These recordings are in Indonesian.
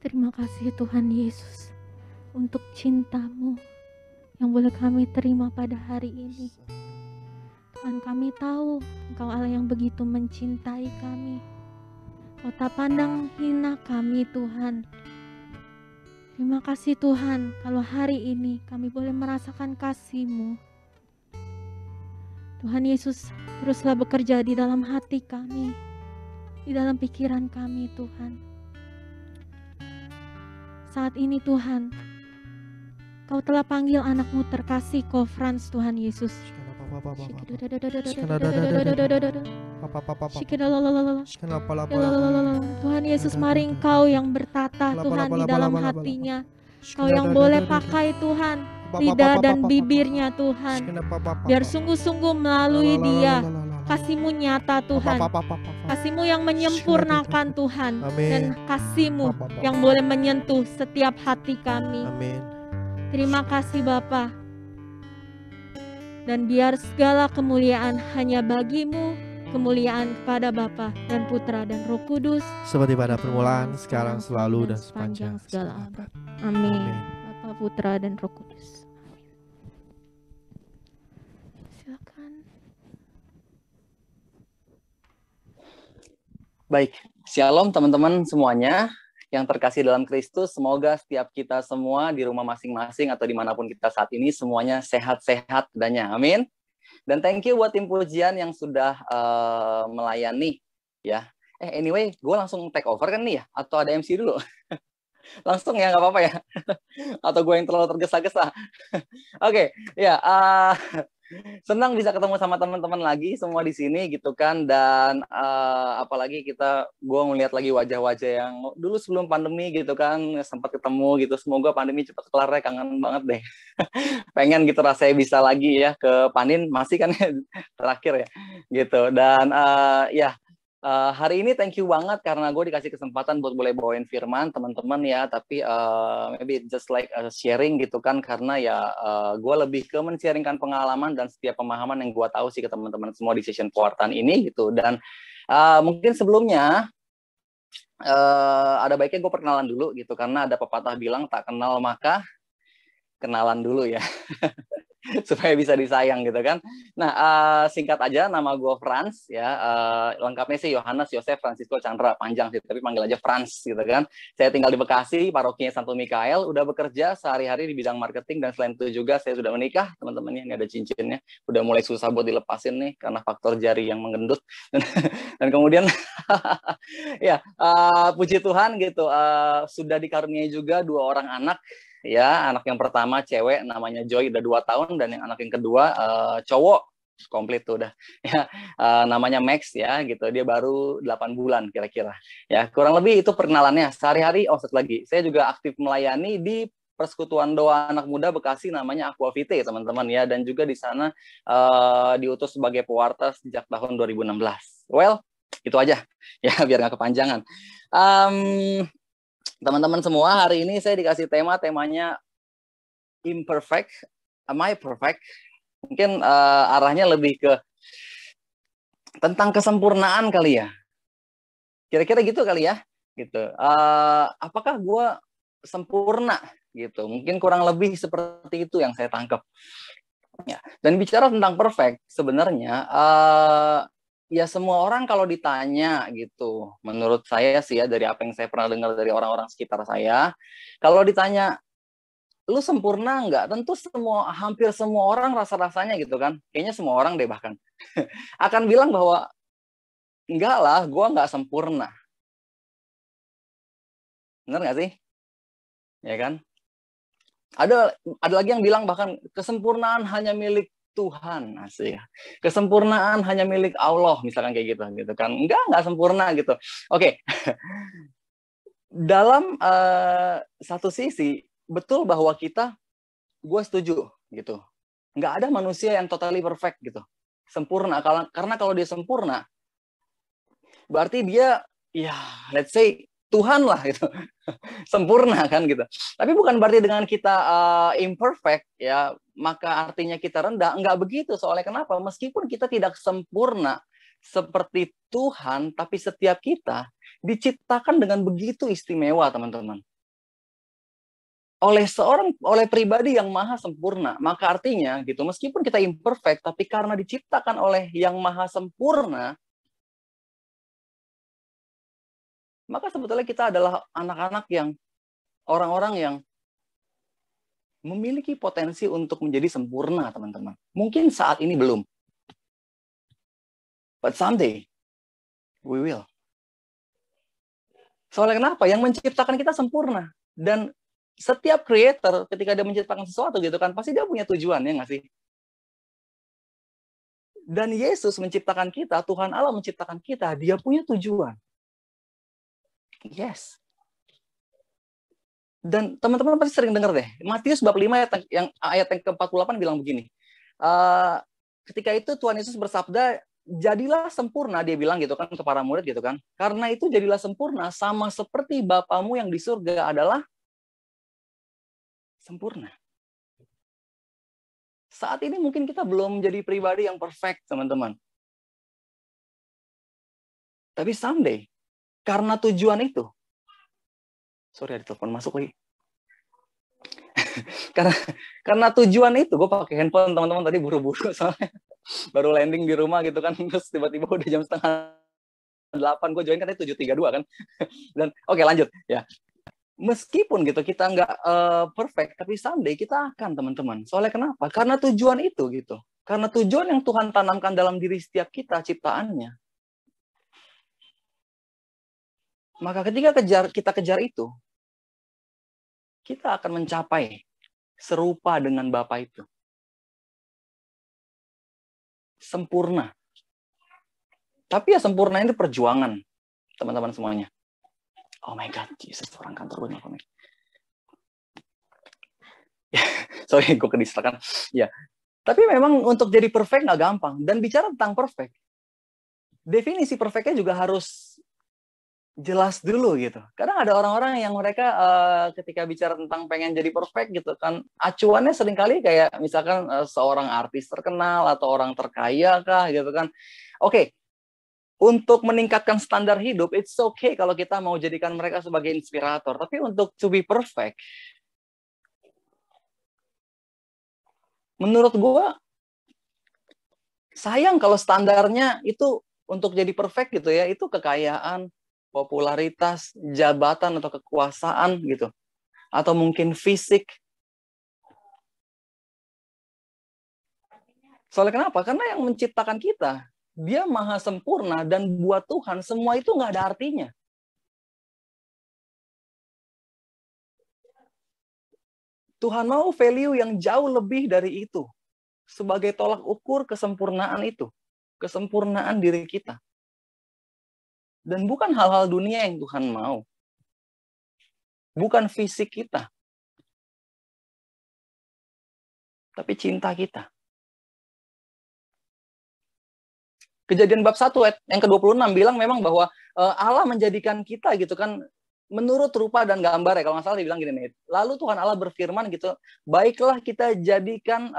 Terima kasih Tuhan Yesus untuk cinta-Mu yang boleh kami terima pada hari ini. Tuhan, kami tahu Engkau Allah yang begitu mencintai kami. Kau tak pandang hina kami Tuhan. Terima kasih Tuhan kalau hari ini kami boleh merasakan kasih-Mu. Tuhan Yesus, teruslah bekerja di dalam hati kami, di dalam pikiran kami Tuhan. Saat ini Tuhan, Kau telah panggil anak-Mu terkasih Frans Tuhan Yesus. Tuhan Yesus, mari Engkau yang bertata Tuhan di dalam hatinya. Kau yang boleh pakai Tuhan lidah dan bibirnya Tuhan, biar sungguh-sungguh melalui dia kasih-Mu nyata Tuhan, kasih-Mu yang menyempurnakan Tuhan, dan kasih-Mu yang boleh menyentuh setiap hati kami. Terima kasih Bapa. Dan biar segala kemuliaan hanya bagi-Mu, kemuliaan kepada Bapa dan Putra dan Roh Kudus, seperti pada permulaan, sekarang, selalu, dan sepanjang segala abad. Amin. Bapa, Putra dan Roh Kudus. Silakan. Baik, shalom teman-teman semuanya yang terkasih dalam Kristus. Semoga setiap kita semua di rumah masing-masing atau dimanapun kita saat ini semuanya sehat-sehat keadaannya. Amin. Dan thank you buat tim pujian yang sudah melayani ya. Anyway, gue langsung take over kan nih ya? Atau ada MC dulu? Langsung ya, nggak apa-apa ya? Atau gue yang terlalu tergesa-gesa? Oke, ya. Senang bisa ketemu sama teman-teman lagi semua di sini gitu kan. Dan apalagi gue ngeliat lagi wajah-wajah yang dulu sebelum pandemi gitu kan sempat ketemu gitu. Semoga pandemi cepat kelar ya, kangen banget deh. Pengen gitu rasanya bisa lagi ya ke Panin, masih kan terakhir ya gitu. Dan hari ini thank you banget karena gue dikasih kesempatan buat boleh bawain firman teman-teman ya, tapi maybe just like sharing gitu kan, karena ya gue lebih ke men-sharingkan pengalaman dan setiap pemahaman yang gue tahu sih ke teman-teman semua di session pewartaan ini gitu. Dan mungkin sebelumnya ada baiknya gue perkenalan dulu gitu, karena ada pepatah bilang tak kenal maka kenalan dulu ya. Supaya bisa disayang gitu kan. Nah, singkat aja, nama gue Frans ya. Lengkapnya sih Yohanes Yosef Francisco Chandra, panjang sih, tapi panggil aja Frans gitu kan. Saya tinggal di Bekasi, parokinya Santo Mikael. Udah bekerja sehari-hari di bidang marketing, dan selain itu juga saya sudah menikah, teman-temannya. Ini ada cincinnya. Udah mulai susah buat dilepasin nih karena faktor jari yang menggendut. Dan kemudian ya, puji Tuhan gitu, sudah dikaruniai juga 2 orang anak. Ya, anak yang pertama cewek namanya Joy, udah 2 tahun, dan yang anak yang kedua cowok, komplit tuh udah ya, namanya Max ya gitu, dia baru 8 bulan kira-kira ya, kurang lebih itu perkenalannya. Sehari-hari satu lagi, saya juga aktif melayani di Persekutuan Doa Anak Muda Bekasi, namanya Aquavite teman-teman ya, dan juga di sana diutus sebagai pewarta sejak tahun 2016. Well, itu aja ya biar nggak kepanjangan. Teman-teman semua, hari ini saya dikasih temanya imperfect, am I perfect? Mungkin arahnya lebih ke tentang kesempurnaan kali ya. Kira-kira gitu kali ya. Gitu. Apakah gue sempurna gitu? Mungkin kurang lebih seperti itu yang saya tangkap. Ya. Dan bicara tentang perfect, sebenarnya ya semua orang kalau ditanya gitu, menurut saya sih ya, dari apa yang saya pernah dengar dari orang-orang sekitar saya, kalau ditanya lu sempurna nggak, tentu hampir semua orang rasa-rasanya gitu kan, kayaknya semua orang deh bahkan akan bilang bahwa enggak lah, gue nggak sempurna. Bener nggak sih? Ya kan? Ada lagi yang bilang bahkan kesempurnaan hanya milik Tuhan, asik. Kesempurnaan hanya milik Allah, misalkan kayak gitu kan. Enggak sempurna gitu. Oke. Dalam satu sisi betul bahwa gue setuju gitu. Nggak ada manusia yang totally perfect gitu. Sempurna, karena kalau dia sempurna berarti dia ya let's say Tuhan lah gitu. Sempurna kan gitu. Tapi bukan berarti dengan kita imperfect ya maka artinya kita rendah. Enggak begitu. Soalnya kenapa? Meskipun kita tidak sempurna seperti Tuhan, tapi setiap kita diciptakan dengan begitu istimewa, teman-teman. oleh pribadi yang maha sempurna. Maka artinya gitu, meskipun kita imperfect, tapi karena diciptakan oleh yang maha sempurna, maka sebetulnya kita adalah anak-anak yang, orang-orang yang memiliki potensi untuk menjadi sempurna, teman-teman. Mungkin saat ini belum. But someday, we will. Soalnya kenapa? Yang menciptakan kita sempurna. Dan setiap creator ketika dia menciptakan sesuatu gitu kan, pasti dia punya tujuan, ya nggak sih? Dan Yesus menciptakan kita, Tuhan Allah menciptakan kita, dia punya tujuan. Yes. Dan teman-teman pasti sering dengar deh, Matius bab 5 ayat yang ke-48 bilang begini. Ketika itu Tuhan Yesus bersabda, jadilah sempurna, dia bilang gitu kan ke para murid gitu kan. Karena itu jadilah sempurna sama seperti Bapamu yang di surga adalah sempurna. Saat ini mungkin kita belum jadi pribadi yang perfect, teman-teman. Tapi someday, karena tujuan itu, sorry ada telepon masuk lagi. karena tujuan itu, gue pakai handphone teman-teman tadi buru-buru soalnya baru landing di rumah gitu kan, terus tiba-tiba udah jam 7:30, gue join kan tadi 7:32 kan. Dan oke, lanjut ya. Meskipun gitu kita nggak perfect, tapi someday kita akan, teman-teman. Soalnya kenapa? Karena tujuan itu gitu. Karena tujuan yang Tuhan tanamkan dalam diri setiap kita, ciptaannya. Maka ketika kita kejar itu, kita akan mencapai serupa dengan Bapa itu. Sempurna. Tapi ya sempurna itu perjuangan, teman-teman semuanya. Oh my God, Jesus, orang kantor gue nelfon. Sorry, gue kedistrakan. Ya, tapi memang untuk jadi perfect nggak gampang. Dan bicara tentang perfect, definisi perfectnya juga harus jelas dulu gitu. Kadang ada orang-orang yang mereka ketika bicara tentang pengen jadi perfect gitu kan, acuannya seringkali kayak misalkan seorang artis terkenal atau orang terkaya kah gitu kan. Oke. Untuk meningkatkan standar hidup, it's okay kalau kita mau jadikan mereka sebagai inspirator. Tapi untuk to be perfect, menurut gue, sayang kalau standarnya itu untuk jadi perfect gitu ya, itu kekayaan, popularitas, jabatan atau kekuasaan gitu. Atau mungkin fisik. Soalnya kenapa? Karena yang menciptakan kita, dia maha sempurna, dan buat Tuhan semua itu nggak ada artinya. Tuhan mau value yang jauh lebih dari itu. Sebagai tolak ukur kesempurnaan itu. Kesempurnaan diri kita. Dan bukan hal-hal dunia yang Tuhan mau. Bukan fisik kita. Tapi cinta kita. Kejadian bab 1 yang ke-26 bilang memang bahwa Allah menjadikan kita gitu kan menurut rupa dan gambar ya, kalau nggak salah dibilang gini nih. Lalu Tuhan Allah berfirman gitu, baiklah kita jadikan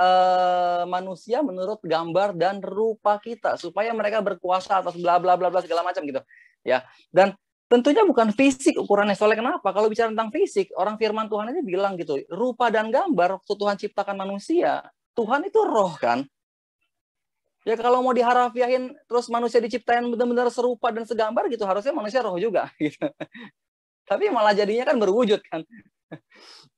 manusia menurut gambar dan rupa kita supaya mereka berkuasa atas bla bla bla bla segala macam gitu. Ya. Dan tentunya bukan fisik ukurannya. Soalnya kenapa? Kalau bicara tentang fisik, orang firman Tuhan aja bilang gitu, rupa dan gambar waktu Tuhan ciptakan manusia, Tuhan itu roh kan? Ya kalau mau diharafiahin terus manusia diciptain benar-benar serupa dan segambar gitu, harusnya manusia roh juga gitu. Tapi malah jadinya kan berwujud kan.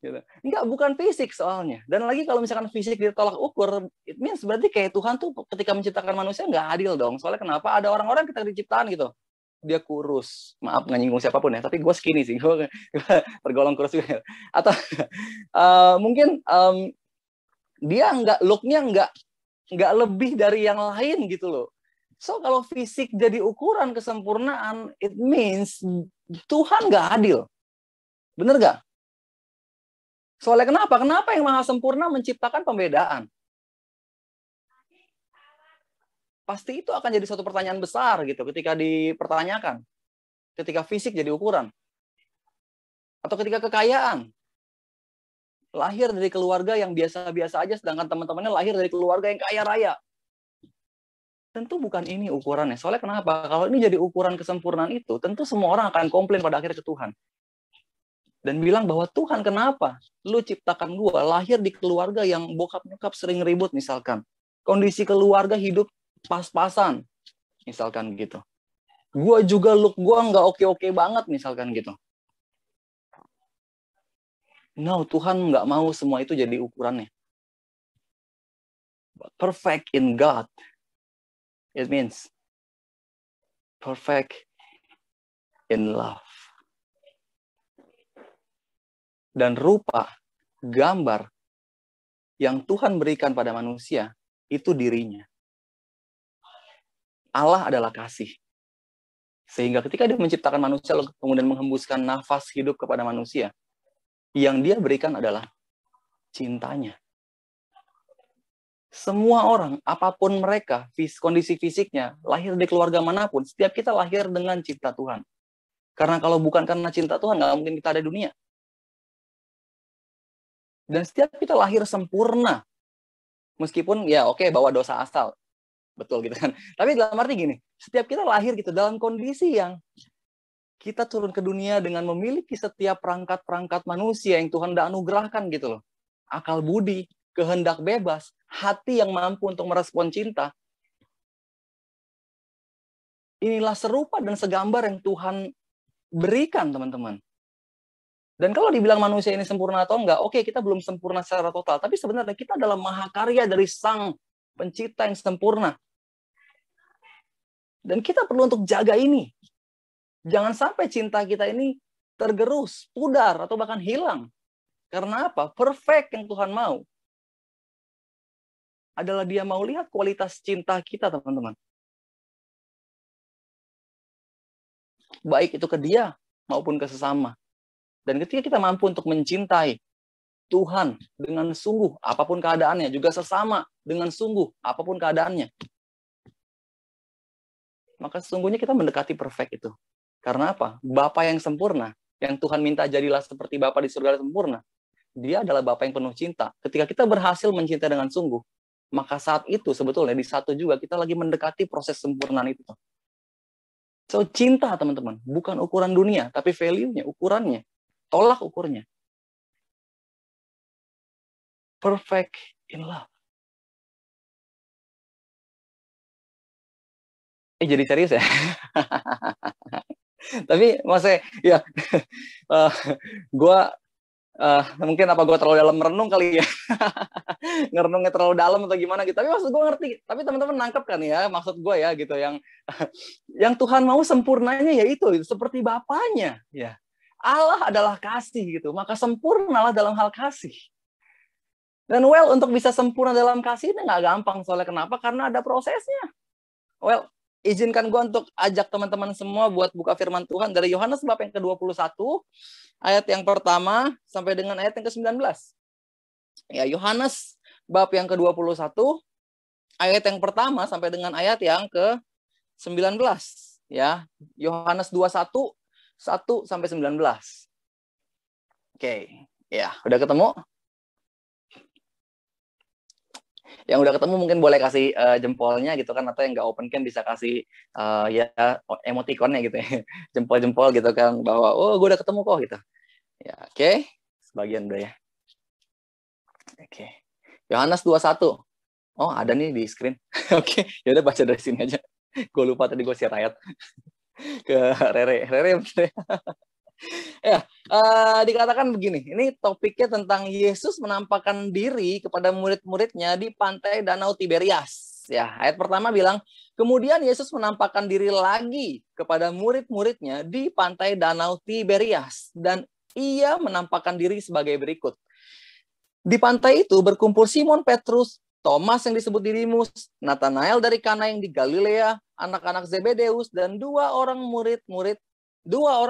Gitu. Enggak, bukan fisik soalnya. Dan lagi kalau misalkan fisik ditolak ukur, it means berarti kayak Tuhan tuh ketika menciptakan manusia nggak adil dong. Soalnya kenapa? Ada orang-orang ketika diciptaan gitu, dia kurus. Maaf nggak nyinggung siapapun ya, tapi gue skinny sih. Gue tergolong kurus juga. Atau mungkin dia look-nya nggak lebih dari yang lain gitu loh. So kalau fisik jadi ukuran kesempurnaan, it means Tuhan nggak adil. Bener nggak? Soalnya kenapa? Kenapa yang maha sempurna menciptakan pembedaan? Pasti itu akan jadi suatu pertanyaan besar gitu ketika dipertanyakan. Ketika fisik jadi ukuran. Atau ketika kekayaan. Lahir dari keluarga yang biasa-biasa aja, sedangkan teman-temannya lahir dari keluarga yang kaya raya. Tentu bukan ini ukurannya. Soalnya kenapa? Kalau ini jadi ukuran kesempurnaan itu, tentu semua orang akan komplain pada akhirnya ke Tuhan. Dan bilang bahwa Tuhan, kenapa lu ciptakan gue lahir di keluarga yang bokap nyokap sering ribut misalkan. Kondisi keluarga hidup pas-pasan misalkan gitu. Gue juga look gue nggak oke-oke banget misalkan gitu. No, Tuhan nggak mau semua itu jadi ukurannya. Perfect in God. It means perfect in love. Dan rupa, gambar yang Tuhan berikan pada manusia, itu dirinya. Allah adalah kasih. Sehingga ketika dia menciptakan manusia, kemudian menghembuskan nafas hidup kepada manusia, yang dia berikan adalah cintanya. Semua orang, apapun mereka, kondisi fisiknya, lahir di keluarga manapun, setiap kita lahir dengan cinta Tuhan. Karena kalau bukan karena cinta Tuhan, nggak mungkin kita ada di dunia. Dan setiap kita lahir sempurna. Meskipun ya oke, bawa dosa asal. Betul gitu kan. Tapi dalam arti gini, setiap kita lahir gitu dalam kondisi yang kita turun ke dunia dengan memiliki setiap perangkat-perangkat manusia yang Tuhan udah anugerahkan gitu loh. Akal budi, kehendak bebas, hati yang mampu untuk merespon cinta. Inilah serupa dan segambar yang Tuhan berikan, teman-teman. Dan kalau dibilang manusia ini sempurna atau enggak, oke, kita belum sempurna secara total. Tapi sebenarnya kita adalah mahakarya dari Sang Pencipta yang sempurna. Dan kita perlu untuk jaga ini. Jangan sampai cinta kita ini tergerus, pudar, atau bahkan hilang. Karena apa? Perfect yang Tuhan mau adalah Dia mau lihat kualitas cinta kita, teman-teman. Baik itu ke Dia maupun ke sesama. Dan ketika kita mampu untuk mencintai Tuhan dengan sungguh, apapun keadaannya, juga sesama dengan sungguh, apapun keadaannya, maka sesungguhnya kita mendekati perfect itu. Karena apa? Bapa yang sempurna, yang Tuhan minta jadilah seperti Bapa di surga sempurna, Dia adalah Bapa yang penuh cinta. Ketika kita berhasil mencintai dengan sungguh, maka saat itu sebetulnya di satu juga kita lagi mendekati proses sempurnaan itu. So, cinta, teman-teman, bukan ukuran dunia, tapi value-nya, ukurannya. Tolak ukurnya. Perfect in love. Jadi serius ya? Tapi maksudnya, ya, gue mungkin apa gue terlalu dalam merenung kali ya. Ngerenungnya terlalu dalam atau gimana gitu. Tapi maksud gue ngerti. Tapi teman-teman nangkep kan ya, maksud gue ya gitu. Yang Tuhan mau sempurnanya ya itu seperti Bapaknya. Ya. Allah adalah kasih gitu, maka sempurnalah dalam hal kasih. Dan untuk bisa sempurna dalam kasih ini nggak gampang, soalnya kenapa? Karena ada prosesnya. Izinkan gue untuk ajak teman-teman semua buat buka firman Tuhan dari Yohanes bab yang ke-21, ayat yang pertama sampai dengan ayat yang ke-19. Ya, Yohanes bab yang ke-21, ayat yang pertama sampai dengan ayat yang ke-19. Ya, Yohanes 21, 1 sampai 19. Oke, ya, udah ketemu? Yang udah ketemu mungkin boleh kasih jempolnya gitu kan, atau yang nggak open kan bisa kasih ya emoticonnya gitu ya, jempol-jempol gitu kan, bahwa oh gue udah ketemu kok gitu. Ya, oke. Sebagian udah ya. Oke. Yohanes 21. Oh, ada nih di screen. Oke, ya udah baca dari sini aja. Gue lupa tadi gue share ayat ke Rere ya, dikatakan begini, ini topiknya tentang Yesus menampakkan diri kepada murid-muridnya di pantai Danau Tiberias. Ya, ayat pertama bilang, kemudian Yesus menampakkan diri lagi kepada murid-muridnya di pantai Danau Tiberias, dan Ia menampakkan diri sebagai berikut. Di pantai itu berkumpul Simon Petrus, Thomas yang disebut Didimus, Nathanael dari Kana yang di Galilea, anak-anak Zebedeus, dan dua orang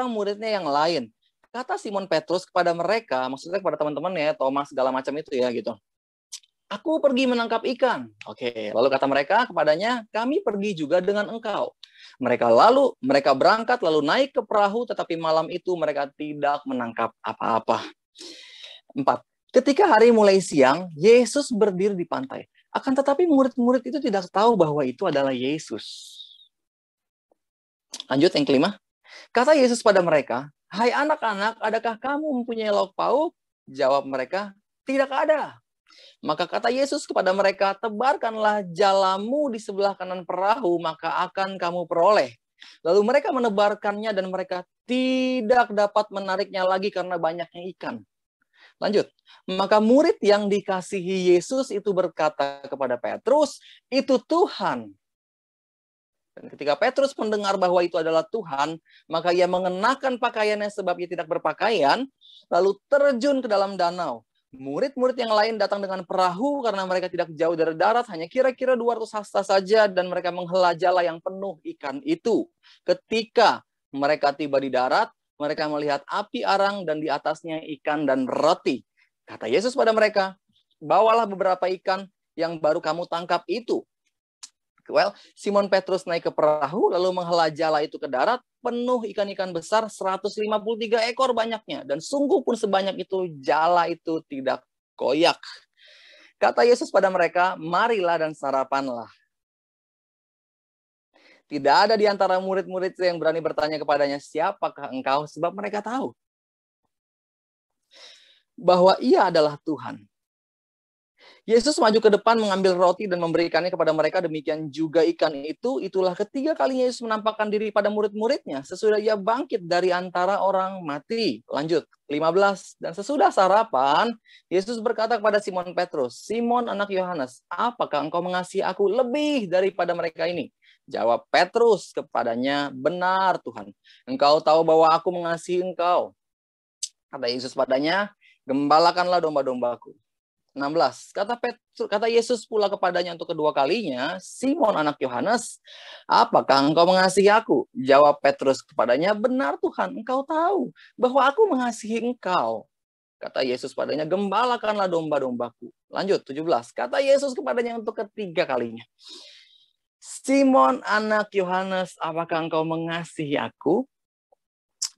muridnya yang lain. Kata Simon Petrus kepada mereka, maksudnya kepada teman-teman ya, Thomas segala macam itu ya gitu. Aku pergi menangkap ikan. Oke, lalu kata mereka kepadanya, kami pergi juga dengan engkau. Mereka berangkat lalu naik ke perahu, tetapi malam itu mereka tidak menangkap apa-apa. 4. Ketika hari mulai siang, Yesus berdiri di pantai. Akan tetapi murid-murid itu tidak tahu bahwa itu adalah Yesus. Lanjut yang kelima. Kata Yesus pada mereka, Hai anak-anak, adakah kamu mempunyai lauk pauk? Jawab mereka, tidak ada. Maka kata Yesus kepada mereka, tebarkanlah jalamu di sebelah kanan perahu, maka akan kamu peroleh. Lalu mereka menebarkannya dan mereka tidak dapat menariknya lagi karena banyaknya ikan. Lanjut. Maka murid yang dikasihi Yesus itu berkata kepada Petrus, itu Tuhan. Dan ketika Petrus mendengar bahwa itu adalah Tuhan, maka ia mengenakan pakaiannya sebab ia tidak berpakaian, lalu terjun ke dalam danau. Murid-murid yang lain datang dengan perahu karena mereka tidak jauh dari darat, hanya kira-kira 200 hasta saja, dan mereka menghela jala yang penuh ikan itu. Ketika mereka tiba di darat, mereka melihat api arang dan di atasnya ikan dan roti. Kata Yesus pada mereka, bawalah beberapa ikan yang baru kamu tangkap itu. Well, Simon Petrus naik ke perahu, lalu menghela jala itu ke darat, penuh ikan-ikan besar, 153 ekor banyaknya. Dan sungguh pun sebanyak itu, jala itu tidak koyak. Kata Yesus pada mereka, marilah dan sarapanlah. Tidak ada di antara murid-murid yang berani bertanya kepadanya, siapakah engkau? Sebab mereka tahu bahwa ia adalah Tuhan. Yesus maju ke depan mengambil roti dan memberikannya kepada mereka, demikian juga ikan itu. Itulah ketiga kalinya Yesus menampakkan diri pada murid-muridnya sesudah ia bangkit dari antara orang mati. Lanjut, 15. Dan sesudah sarapan, Yesus berkata kepada Simon Petrus, Simon anak Yohanes, apakah engkau mengasihi aku lebih daripada mereka ini? Jawab Petrus kepadanya, benar Tuhan, engkau tahu bahwa aku mengasihi engkau. Kata Yesus padanya, gembalakanlah domba-dombaku. 16. Kata Yesus pula kepadanya untuk kedua kalinya, Simon anak Yohanes, apakah engkau mengasihi aku? Jawab Petrus kepadanya, benar Tuhan, engkau tahu bahwa aku mengasihi engkau. Kata Yesus padanya, gembalakanlah domba-dombaku. Lanjut, 17. Kata Yesus kepadanya untuk ketiga kalinya, Simon anak Yohanes, apakah engkau mengasihi aku?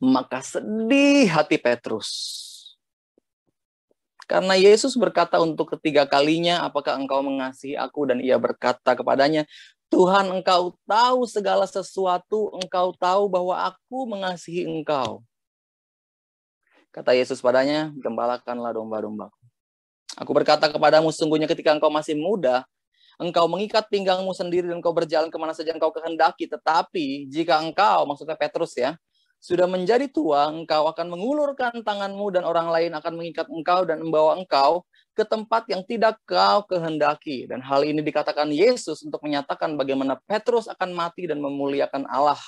Maka sedih hati Petrus. Karena Yesus berkata untuk ketiga kalinya, apakah engkau mengasihi aku? Dan ia berkata kepadanya, Tuhan, engkau tahu segala sesuatu, engkau tahu bahwa aku mengasihi engkau. Kata Yesus padanya, gembalakanlah domba-dombaku. Aku berkata kepadamu, sungguhnya ketika engkau masih muda, engkau mengikat pinggangmu sendiri dan engkau berjalan kemana saja engkau kehendaki. Tetapi jika engkau, maksudnya Petrus ya, sudah menjadi tua, engkau akan mengulurkan tanganmu dan orang lain akan mengikat engkau dan membawa engkau ke tempat yang tidak kau kehendaki. Dan hal ini dikatakan Yesus untuk menyatakan bagaimana Petrus akan mati dan memuliakan Allah.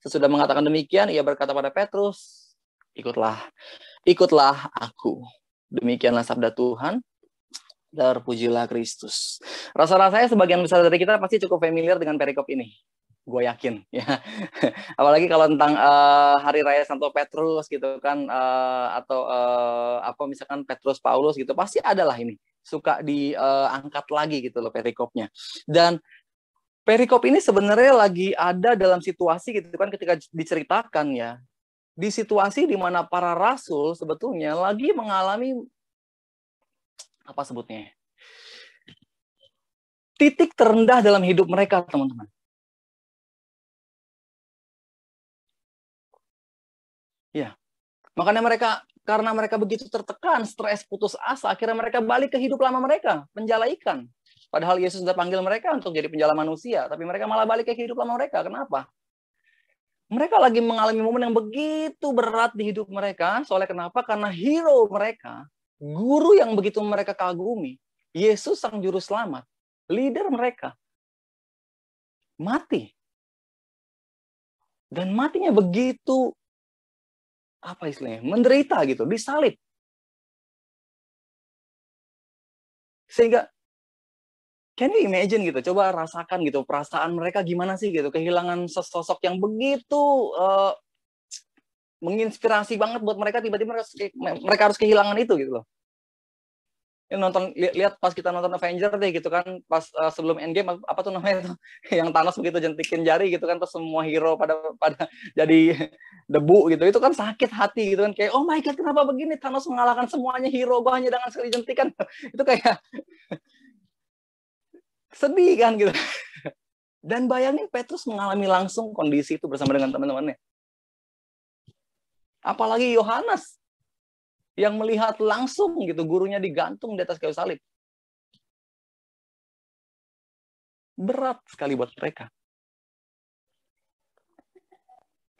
Sesudah mengatakan demikian, ia berkata pada Petrus, ikutlah aku. Demikianlah sabda Tuhan. Terpujilah Kristus. Rasa-rasanya sebagian besar dari kita pasti cukup familiar dengan perikop ini. Gue yakin ya. Apalagi kalau tentang hari raya Santo Petrus gitu kan, atau apa misalkan Petrus Paulus gitu, pasti adalah ini suka diangkat lagi gitu loh perikopnya. Dan perikop ini sebenarnya lagi ada dalam situasi gitu kan, ketika diceritakan ya, di situasi di mana para rasul sebetulnya lagi mengalami apa sebutnya, titik terendah dalam hidup mereka, teman-teman. Ya, makanya karena mereka begitu tertekan, stres, putus asa, akhirnya mereka balik ke hidup lama mereka, penjala ikan. Padahal Yesus sudah panggil mereka untuk jadi penjala manusia, tapi mereka malah balik ke hidup lama mereka. Kenapa? Mereka lagi mengalami momen yang begitu berat di hidup mereka. Soalnya kenapa? Karena hero mereka, guru yang begitu mereka kagumi, Yesus sang juru selamat, leader mereka, mati. Dan matinya begitu, apa istilahnya, menderita gitu, disalib. Sehingga, can you imagine gitu, coba rasakan gitu, perasaan mereka gimana sih gitu, kehilangan sosok yang begitu menginspirasi banget buat mereka, tiba-tiba mereka harus kehilangan itu gitu loh. Lihat pas kita nonton Avenger deh gitu kan, pas sebelum Endgame apa tuh namanya tuh, yang Thanos begitu jentikin jari gitu kan, terus semua hero pada jadi debu gitu, itu kan sakit hati gitu kan, kayak oh my god kenapa begini, Thanos mengalahkan semuanya hero, gue hanya dengan sekali jentikan. Itu kayak sedih kan gitu. Dan bayangin Petrus mengalami langsung kondisi itu bersama dengan teman-temannya. Apalagi Yohanes yang melihat langsung gitu gurunya digantung di atas kayu salib. Berat sekali buat mereka.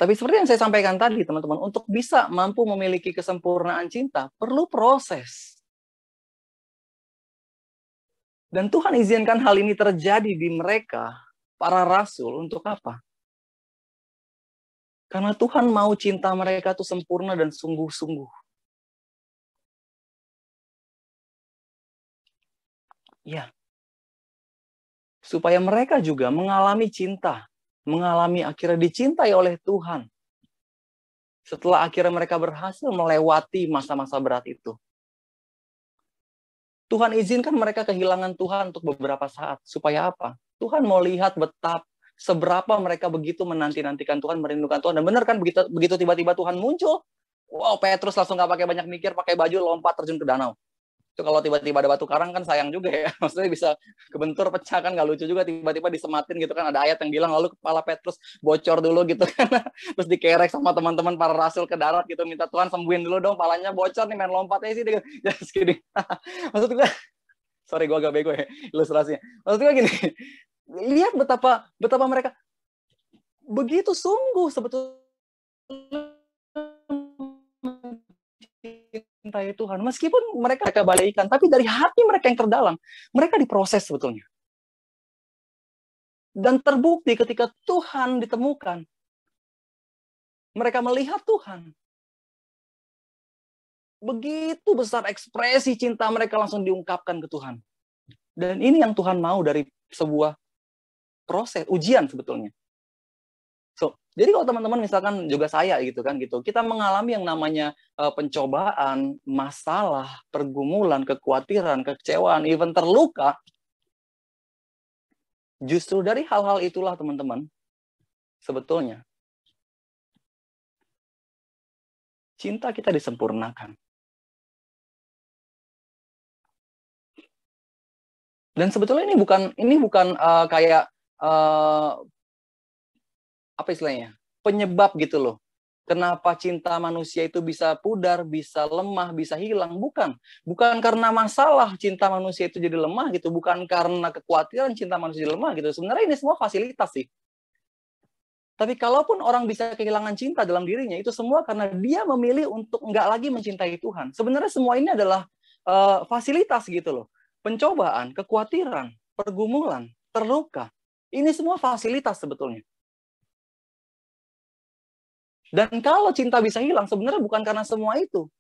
Tapi seperti yang saya sampaikan tadi, teman-teman, untuk bisa mampu memiliki kesempurnaan cinta, perlu proses. Dan Tuhan izinkan hal ini terjadi di mereka, para rasul, untuk apa? Karena Tuhan mau cinta mereka itu sempurna dan sungguh-sungguh. Ya. Supaya mereka juga mengalami cinta. Mengalami akhirnya dicintai oleh Tuhan. Setelah akhirnya mereka berhasil melewati masa-masa berat itu. Tuhan izinkan mereka kehilangan Tuhan untuk beberapa saat. Supaya apa? Tuhan mau lihat betapa seberapa mereka begitu menanti-nantikan Tuhan, merindukan Tuhan. Dan benar kan begitu tiba-tiba Tuhan muncul, wow, Petrus langsung gak pakai banyak mikir, pakai baju, lompat, terjun ke danau. Itu kalau tiba-tiba ada batu karang kan sayang juga ya. Maksudnya bisa kebentur, pecah kan, gak lucu juga tiba-tiba disematin gitu kan. Ada ayat yang bilang lalu kepala Petrus bocor dulu gitu kan. Terus dikerek sama teman-teman para rasul ke darat gitu. Minta Tuhan sembuhin dulu dong, palanya bocor nih, main lompatnya sih. Just kidding. Maksud gue, sorry gue agak bego ya ilustrasinya. Maksud gue gini, lihat betapa mereka begitu sungguh sebetulnya mencintai Tuhan. Meskipun mereka kebalikan, tapi dari hati mereka yang terdalam, mereka diproses sebetulnya. Dan terbukti ketika Tuhan ditemukan, mereka melihat Tuhan. Begitu besar ekspresi cinta mereka langsung diungkapkan ke Tuhan. Dan ini yang Tuhan mau dari sebuah proses, ujian sebetulnya. Jadi kalau teman-teman misalkan juga saya gitu kan gitu, kita mengalami yang namanya pencobaan, masalah, pergumulan, kekhawatiran, kekecewaan, even terluka. Justru dari hal-hal itulah teman-teman, sebetulnya cinta kita disempurnakan. Dan sebetulnya ini bukan kayak apa istilahnya? Penyebab gitu loh. Kenapa cinta manusia itu bisa pudar, bisa lemah, bisa hilang? Bukan. Bukan karena masalah cinta manusia itu jadi lemah gitu. Bukan karena kekhawatiran cinta manusia jadi lemah gitu. Sebenarnya ini semua fasilitas sih. Tapi kalaupun orang bisa kehilangan cinta dalam dirinya, itu semua karena dia memilih untuk nggak lagi mencintai Tuhan. Sebenarnya semua ini adalah fasilitas gitu loh. Pencobaan, kekhawatiran, pergumulan, terluka. Ini semua fasilitas sebetulnya. Dan kalau cinta bisa hilang, sebenarnya bukan karena semua itu.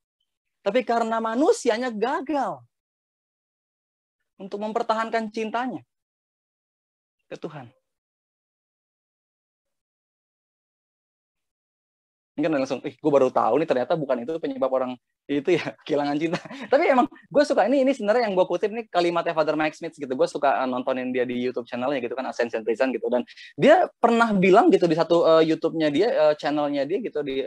Tapi karena manusianya gagal untuk mempertahankan cintanya ke Tuhan. Mungkin langsung, gue baru tahu nih ternyata bukan itu penyebab orang itu ya kehilangan cinta. Tapi emang gue suka ini sebenarnya yang gue kutip nih kalimatnya Father Mike Smith gitu. Gue suka nontonin dia di YouTube channelnya gitu kan, Ascension Prison gitu. Dan dia pernah bilang gitu di satu YouTube-nya dia, channelnya dia gitu di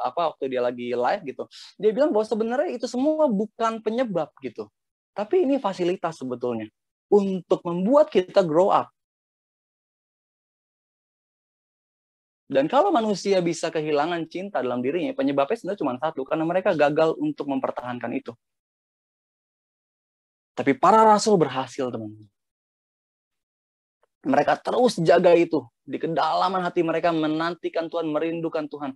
waktu dia lagi live gitu. Dia bilang bahwa sebenarnya itu semua bukan penyebab gitu. Tapi ini fasilitas sebetulnya untuk membuat kita grow up. Dan kalau manusia bisa kehilangan cinta dalam dirinya, penyebabnya sebenarnya cuma satu, karena mereka gagal untuk mempertahankan itu. Tapi para rasul berhasil, teman-teman. Mereka terus jaga itu. Di kedalaman hati mereka menantikan Tuhan, merindukan Tuhan.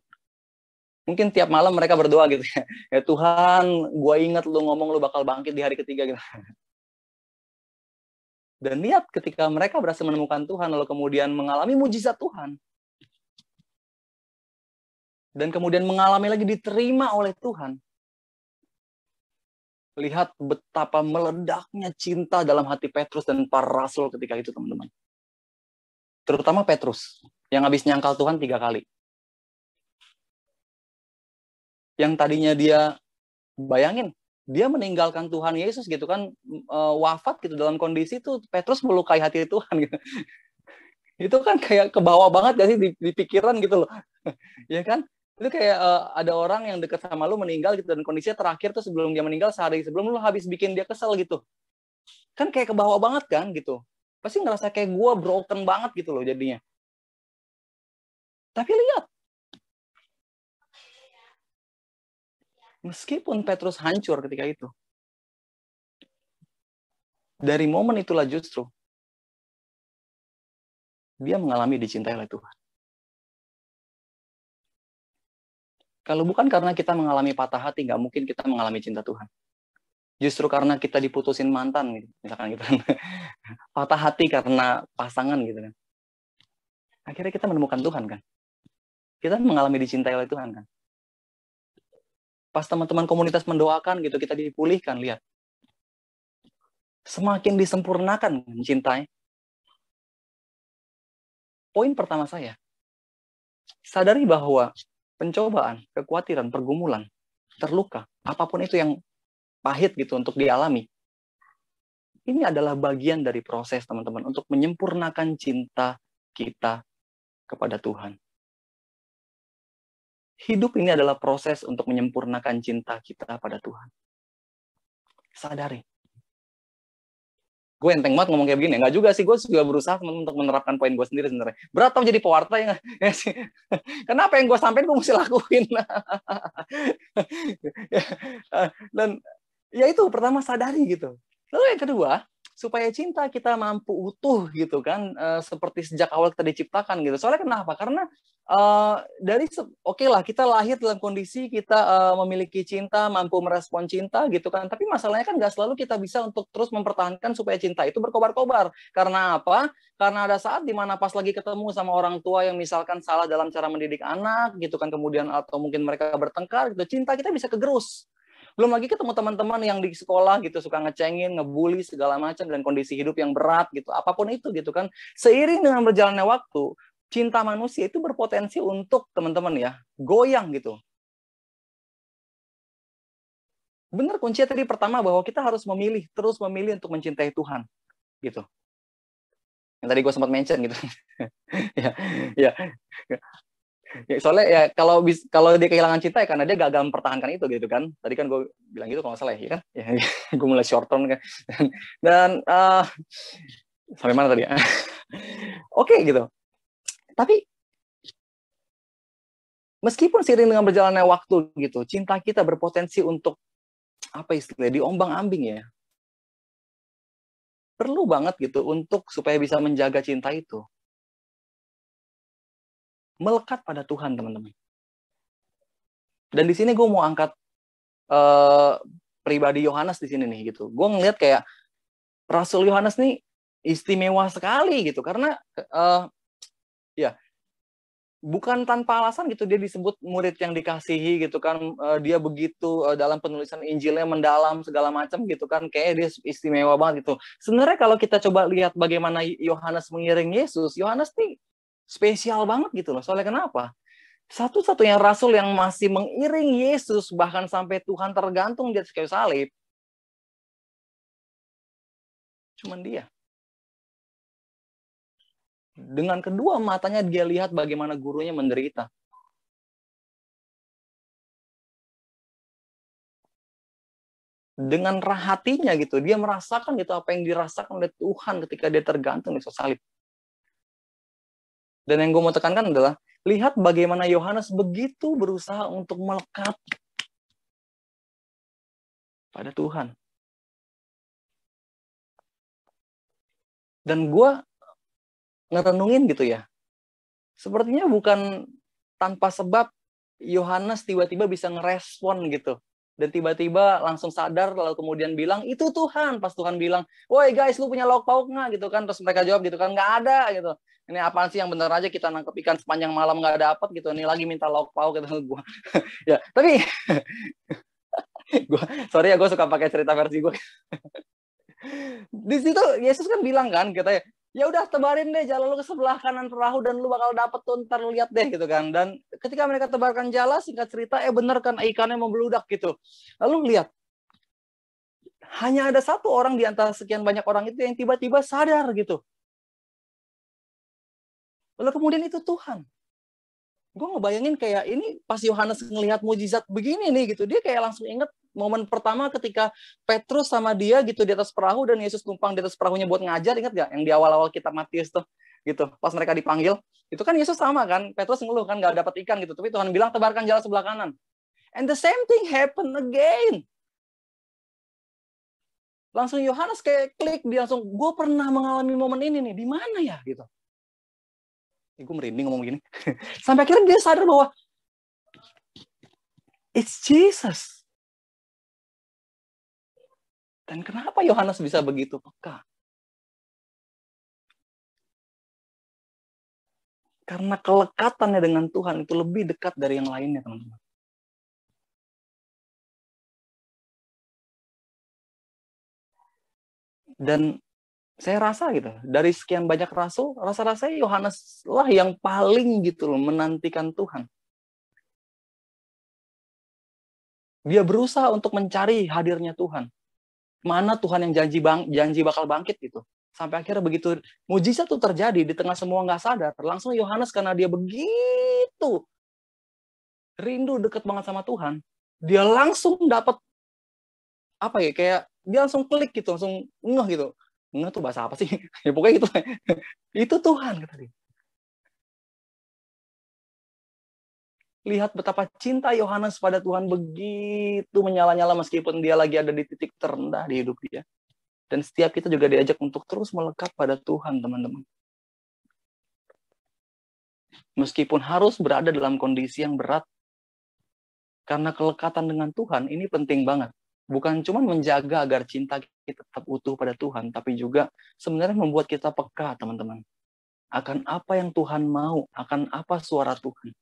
Mungkin tiap malam mereka berdoa gitu ya. Ya Tuhan, gue ingat lu ngomong lu bakal bangkit di hari ketiga gitu. Dan lihat ketika mereka berhasil menemukan Tuhan, lalu kemudian mengalami mujizat Tuhan. Dan kemudian mengalami lagi diterima oleh Tuhan. Lihat betapa meledaknya cinta dalam hati Petrus dan para rasul ketika itu, teman-teman. Terutama Petrus, yang habis nyangkal Tuhan 3 kali. Yang tadinya dia, bayangin, dia meninggalkan Tuhan Yesus gitu kan, wafat gitu dalam kondisi itu, Petrus melukai hati Tuhan gitu. Itu kan kayak ke bawah banget gak sih di pikiran gitu loh. Ya kan? Itu kayak ada orang yang dekat sama lu meninggal gitu, dan kondisinya terakhir tuh sebelum dia meninggal, sehari sebelum lu habis bikin dia kesel gitu. Kan kayak ke bawah banget kan gitu. Pasti ngerasa kayak gue broken banget gitu loh jadinya. Tapi lihat. Meskipun Petrus hancur ketika itu, dari momen itulah justru dia mengalami dicintai oleh Tuhan. Kalau bukan karena kita mengalami patah hati, nggak mungkin kita mengalami cinta Tuhan. Justru karena kita diputusin mantan, gitu, misalkan gitu kan. Patah hati karena pasangan gitu kan. Akhirnya kita menemukan Tuhan kan. Kita mengalami dicintai oleh Tuhan kan. Pas teman-teman komunitas mendoakan gitu, kita dipulihkan, lihat. Semakin disempurnakan mencintai. Poin pertama saya, sadari bahwa pencobaan, kekhawatiran, pergumulan, terluka, apapun itu yang pahit gitu untuk dialami, ini adalah bagian dari proses teman-teman untuk menyempurnakan cinta kita kepada Tuhan. Hidup ini adalah proses untuk menyempurnakan cinta kita pada Tuhan. Sadari. Gue enteng banget ngomong kayak begini. Enggak juga sih, gue juga berusaha untuk menerapkan poin gue sendiri sebenarnya. Berat tau jadi pewarta ya sih. Kenapa yang gue sampein gue mesti lakuin. Dan ya itu pertama sadari gitu. Lalu yang kedua, supaya cinta kita mampu utuh gitu kan, seperti sejak awal kita diciptakan gitu. Soalnya kenapa? Karena oke lah kita lahir dalam kondisi kita memiliki cinta, mampu merespon cinta gitu kan. Tapi masalahnya kan nggak selalu kita bisa untuk terus mempertahankan supaya cinta itu berkobar-kobar. Karena apa? Karena ada saat dimana pas lagi ketemu sama orang tua yang misalkan salah dalam cara mendidik anak gitu kan, kemudian atau mungkin mereka bertengkar gitu, cinta kita bisa kegerus. Belum lagi ketemu teman-teman yang di sekolah gitu suka ngecengin, ngebully segala macam, dan kondisi hidup yang berat gitu, apapun itu gitu kan. Seiring dengan berjalannya waktu, cinta manusia itu berpotensi untuk teman-teman ya goyang gitu. Benar kuncinya tadi pertama bahwa kita harus memilih, terus memilih untuk mencintai Tuhan gitu. Yang tadi gue sempat mention gitu. ya. Ya, soalnya ya kalau dia kehilangan cinta ya karena dia gagal mempertahankan itu gitu kan. Tadi kan gue bilang gitu kalau nggak salah ya kan. Ya, gue mulai short term kan. Dan sampai mana tadi ya? Oke gitu. Tapi meskipun seiring dengan berjalannya waktu gitu, cinta kita berpotensi untuk apa istilahnya diombang-ambing ya. Perlu banget gitu untuk supaya bisa menjaga cinta itu. Melekat pada Tuhan, teman-teman. Dan di sini gue mau angkat pribadi Yohanes di sini nih gitu. Gue ngeliat kayak Rasul Yohanes nih istimewa sekali gitu karena ya bukan tanpa alasan gitu dia disebut murid yang dikasihi gitu kan. Dia begitu dalam penulisan Injilnya mendalam segala macam gitu kan, kayak dia istimewa banget gitu. Sebenarnya kalau kita coba lihat bagaimana Yohanes mengiring Yesus, Yohanes nih spesial banget gitu loh. Soalnya kenapa? Satu-satunya rasul yang masih mengiring Yesus bahkan sampai Tuhan tergantung di atas kayu salib, cuman dia. Dengan kedua matanya dia lihat bagaimana gurunya menderita. Dengan hatinya gitu, dia merasakan gitu apa yang dirasakan oleh Tuhan ketika dia tergantung di atas salib. Dan yang gue mau tekankan adalah, lihat bagaimana Yohanes begitu berusaha untuk melekat pada Tuhan. Dan gue ngerenungin gitu ya, sepertinya bukan tanpa sebab Yohanes tiba-tiba bisa ngerespon gitu. Dan tiba-tiba langsung sadar, lalu kemudian bilang, itu Tuhan. Pas Tuhan bilang, woi guys, lu punya lauk pauk nggak? Gitu kan. Terus mereka jawab gitu kan, nggak ada gitu. Ini apaan sih yang bener aja kita nangkep ikan sepanjang malam nggak dapat gitu. Ini lagi minta lauk pauk gitu. Gua. Ya, tapi sorry ya, gue suka pakai cerita versi gue. Di situ Yesus kan bilang kan, katanya, ya udah tebarin deh jala lu ke sebelah kanan perahu dan lu bakal dapet tuh, ntar lu lihat deh gitu kan. Dan ketika mereka tebarkan jala, singkat cerita bener kan ikannya membludak gitu. Lalu lihat, hanya ada satu orang di antara sekian banyak orang itu yang tiba-tiba sadar gitu. Lalu kemudian itu Tuhan. Gue ngebayangin kayak ini pas Yohanes ngelihat mujizat begini nih gitu, dia kayak langsung inget momen pertama ketika Petrus sama dia gitu di atas perahu dan Yesus numpang di atas perahunya buat ngajar, ingat gak? Yang di awal-awal kitab Matius tuh gitu, pas mereka dipanggil, itu kan Yesus sama kan, Petrus ngeluh kan gak dapat ikan gitu, tapi Tuhan bilang tebarkan jala sebelah kanan. And the same thing happened again. Langsung Yohanes kayak klik, dia langsung, gue pernah mengalami momen ini nih, di mana ya gitu. Gue merinding ngomong gini. Sampai akhirnya dia sadar bahwa it's Jesus. Dan kenapa Yohanes bisa begitu peka? Karena kelekatannya dengan Tuhan itu lebih dekat dari yang lainnya, teman-teman. Dan saya rasa gitu, dari sekian banyak rasul, rasa-rasanya Yohanes lah yang paling gitu loh menantikan Tuhan. Dia berusaha untuk mencari hadirnya Tuhan. Mana Tuhan yang janji bakal bangkit gitu. Sampai akhirnya begitu mujizat itu terjadi di tengah semua nggak sadar, langsung Yohanes karena dia begitu rindu deket banget sama Tuhan, dia langsung dapat apa ya, kayak dia langsung klik gitu, langsung ngeh gitu. Ngeh tuh bahasa apa sih? Ya pokoknya gitu. Itu Tuhan kata dia. Lihat betapa cinta Yohanes pada Tuhan begitu menyala-nyala meskipun dia lagi ada di titik terendah di hidup dia. Dan setiap kita juga diajak untuk terus melekat pada Tuhan, teman-teman. Meskipun harus berada dalam kondisi yang berat. Karena kelekatan dengan Tuhan ini penting banget. Bukan cuma menjaga agar cinta kita tetap utuh pada Tuhan, tapi juga sebenarnya membuat kita peka, teman-teman. Akan apa yang Tuhan mau, akan apa suara Tuhan.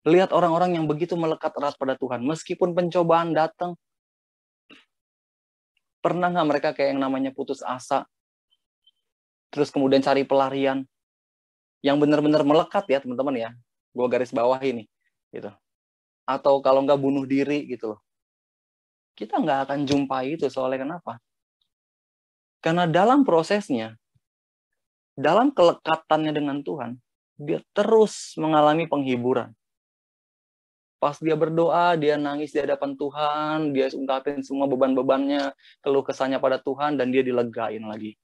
Lihat orang-orang yang begitu melekat erat pada Tuhan. Meskipun pencobaan datang, pernah nggak mereka kayak yang namanya putus asa? Terus kemudian cari pelarian. Yang benar-benar melekat ya, teman-teman ya. Gue garis bawah ini. Gitu. Atau kalau nggak bunuh diri gitu loh. Kita nggak akan jumpai itu. Soalnya kenapa? Karena dalam prosesnya, dalam kelekatannya dengan Tuhan, dia terus mengalami penghiburan. Pas dia berdoa, dia nangis di hadapan Tuhan, dia ungkapin semua beban-bebannya, keluh kesahnya pada Tuhan, dan dia dilegain lagi.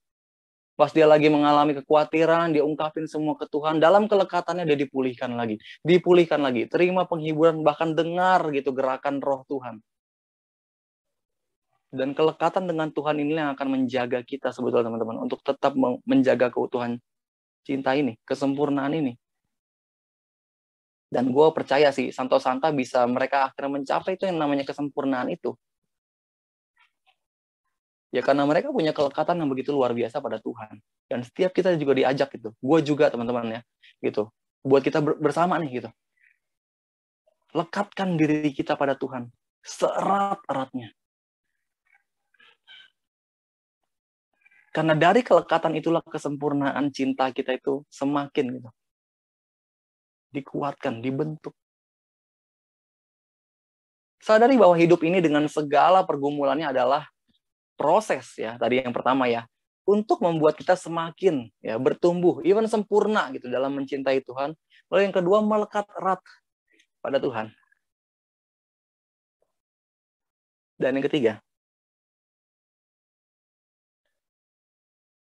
Pas dia lagi mengalami kekhawatiran, dia ungkapin semua ke Tuhan, dalam kelekatannya dia dipulihkan lagi. Dipulihkan lagi, terima penghiburan, bahkan dengar gitu gerakan roh Tuhan. Dan kelekatan dengan Tuhan ini yang akan menjaga kita sebetulnya teman-teman, untuk tetap menjaga keutuhan cinta ini, kesempurnaan ini. Dan gue percaya sih, Santo Santa bisa mereka akhirnya mencapai itu yang namanya kesempurnaan itu. Ya karena mereka punya kelekatan yang begitu luar biasa pada Tuhan. Dan setiap kita juga diajak gitu. Gue juga teman-teman ya. Gitu. Buat kita bersama nih gitu. Lekatkan diri kita pada Tuhan. Seerat-eratnya. Karena dari kelekatan itulah kesempurnaan cinta kita itu semakin gitu. Dikuatkan, dibentuk. Sadari bahwa hidup ini dengan segala pergumulannya adalah proses ya, tadi yang pertama ya, untuk membuat kita semakin ya bertumbuh, even sempurna gitu dalam mencintai Tuhan. Lalu yang kedua, melekat erat pada Tuhan. Dan yang ketiga,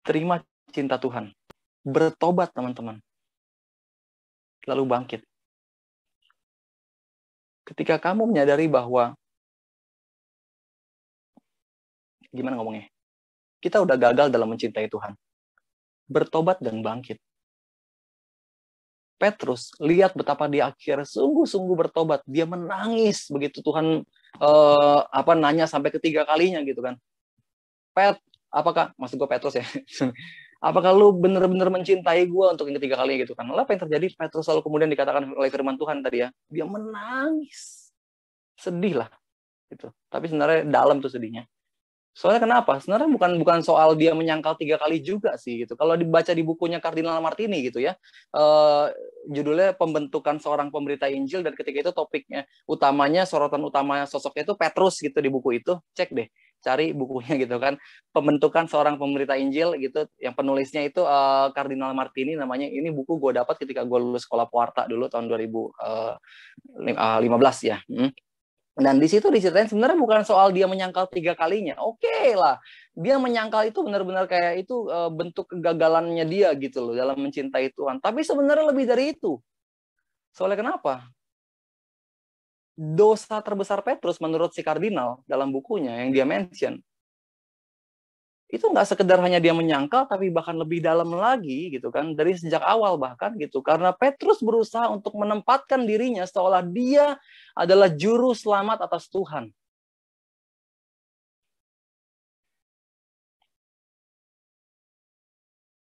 terima cinta Tuhan. Bertobat teman-teman. Lalu bangkit. Ketika kamu menyadari bahwa, gimana ngomongnya? Kita udah gagal dalam mencintai Tuhan. Bertobat dan bangkit. Petrus, lihat betapa dia akhirnya sungguh-sungguh bertobat. Dia menangis begitu Tuhan nanya sampai ketiga kalinya gitu kan. Apakah, maksud gue Petrus ya, apakah lu benar-benar mencintai gue untuk yang ketiga kalinya gitu kan. Lalu apa yang terjadi? Petrus lalu kemudian dikatakan oleh firman Tuhan tadi ya, dia menangis. Sedih lah. Gitu. Tapi sebenarnya dalam tuh sedihnya. Soalnya kenapa? Sebenarnya bukan soal dia menyangkal 3 kali juga sih gitu. Kalau dibaca di bukunya Kardinal Martini gitu ya, judulnya Pembentukan Seorang Pemberita Injil, dan ketika itu topiknya utamanya, sorotan utama sosoknya itu Petrus gitu di buku itu. Cek deh, cari bukunya gitu kan. Pembentukan Seorang Pemberita Injil gitu, yang penulisnya itu Kardinal Martini namanya. Ini buku gue dapat ketika gue lulus sekolah Puarta dulu tahun 2015 ya. Dan di situ diceritain sebenarnya bukan soal dia menyangkal 3 kalinya. Oke lah, dia menyangkal itu benar-benar kayak itu bentuk kegagalannya dia gitu loh dalam mencintai Tuhan. Tapi sebenarnya lebih dari itu. Soalnya kenapa? dosa terbesar Petrus menurut si kardinal dalam bukunya yang dia mention, itu nggak sekedar hanya dia menyangkal, tapi bahkan lebih dalam lagi gitu kan, dari sejak awal bahkan gitu, karena Petrus berusaha untuk menempatkan dirinya seolah dia adalah juru selamat atas Tuhan.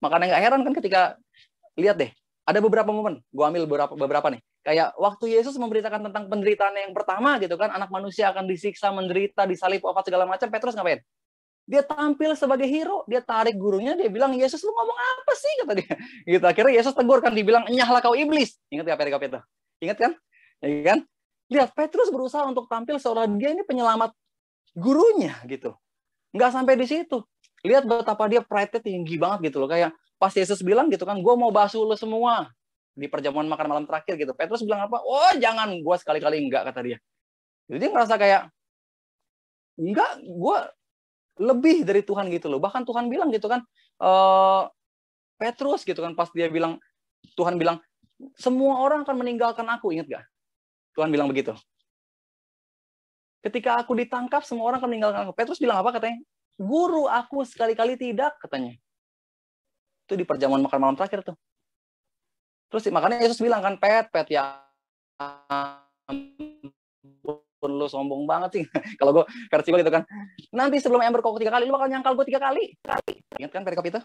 Makanya nggak heran kan ketika lihat deh, ada beberapa momen, gue ambil beberapa nih. Kayak waktu Yesus memberitakan tentang penderitaan yang pertama gitu kan, anak manusia akan disiksa, menderita, disalib, wafat segala macam, Petrus ngapain? Dia tampil sebagai hero, dia tarik gurunya, dia bilang, Yesus lu ngomong apa sih? Kata dia. Gitu. Akhirnya Yesus tegur kan, dibilang, enyahlah kau iblis. Ingat gak perikop itu? Ingat kan? Ya kan? Lihat, Petrus berusaha untuk tampil seolah dia ini penyelamat gurunya gitu. Nggak sampai di situ. Lihat betapa dia pride-nya tinggi banget gitu loh. Kayak pas Yesus bilang gitu kan, gue mau basuh lo semua. Di perjamuan makan malam terakhir gitu. Petrus bilang apa? Oh jangan, gue sekali-kali enggak, kata dia. Jadi dia ngerasa kayak, enggak, gue lebih dari Tuhan gitu loh. Bahkan Tuhan bilang gitu kan, Petrus gitu kan, pas dia bilang, Tuhan bilang, semua orang akan meninggalkan aku, ingat gak? Tuhan bilang begitu. Ketika aku ditangkap, semua orang akan meninggalkan aku. Petrus bilang apa katanya? Guru, aku sekali-kali tidak, katanya. Itu di perjamuan makan malam terakhir tuh. Terus makanya Yesus bilang kan, Pet ya pun lu sombong banget sih. Kalau gue versi gue gitu kan. Nanti sebelum ember kau 3 kali, lu bakal nyangkal gue 3 kali. Ingat kan perikop itu?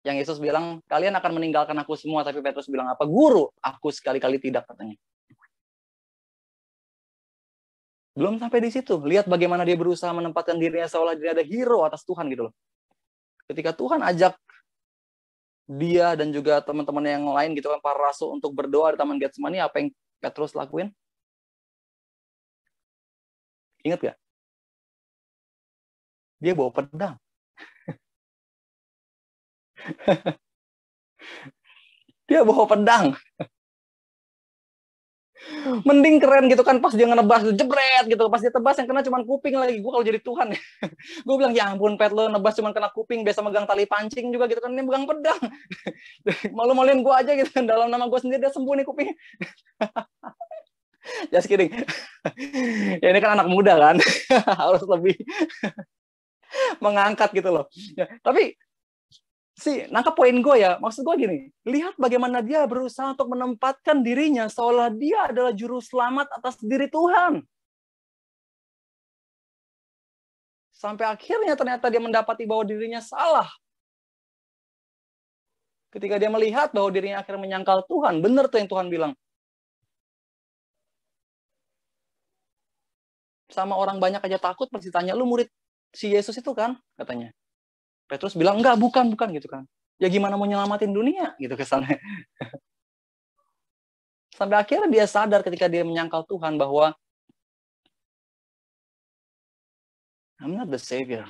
Yang Yesus bilang, kalian akan meninggalkan aku semua. Tapi Petrus bilang apa? Guru, aku sekali-kali tidak, katanya. Belum sampai di situ. Lihat bagaimana dia berusaha menempatkan dirinya seolah dia ada hero atas Tuhan gitu loh. Ketika Tuhan ajak dia dan juga teman-teman yang lain gitu kan, para rasul untuk berdoa di Taman Getsemani, apa yang Petrus lakuin? Ingat gak? Dia bawa pedang. Dia bawa pedang. Mending keren gitu kan, pas dia ngebas jebret gitu, pas dia tebas yang kena cuma kuping lagi. Gue kalau jadi Tuhan ya, gue bilang ya ampun Pet, lo nebas cuma kena kuping, biasa megang tali pancing juga gitu kan, ini megang pedang. Malu-maluin gue aja gitu kan, dalam nama gue sendiri dia sembuh nih kupingnya. Just kidding. Ya ini kan anak muda kan, harus lebih mengangkat gitu loh. Ya, tapi nangkap poin gue ya, maksud gue gini, lihat bagaimana dia berusaha untuk menempatkan dirinya seolah dia adalah juru selamat atas diri Tuhan. Sampai akhirnya ternyata dia mendapati bahwa dirinya salah. Ketika dia melihat bahwa dirinya akhirnya menyangkal Tuhan, benar tuh yang Tuhan bilang. Sama orang banyak aja takut, pasti tanya, lu murid si Yesus itu kan? Katanya. Petrus bilang, enggak, bukan gitu kan. Ya gimana mau nyelamatin dunia? Gitu kesannya. Sampai akhirnya dia sadar ketika dia menyangkal Tuhan bahwa I'm not the savior.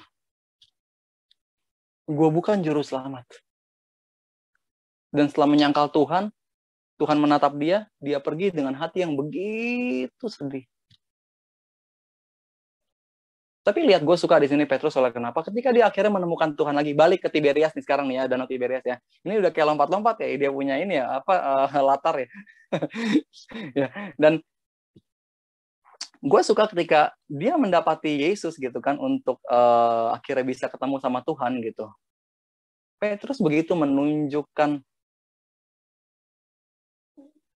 Gue bukan juru selamat. Dan setelah menyangkal Tuhan, Tuhan menatap dia pergi dengan hati yang begitu sedih. Tapi lihat, gue suka di sini Petrus soalnya kenapa? Ketika dia akhirnya menemukan Tuhan lagi, balik ke Tiberias nih sekarang nih ya, Danau Tiberias ya. Ini udah kayak lompat-lompat ya, dia punya ini ya, latar ya. Ya. Dan gue suka ketika dia mendapati Yesus gitu kan, untuk akhirnya bisa ketemu sama Tuhan gitu. Petrus begitu menunjukkan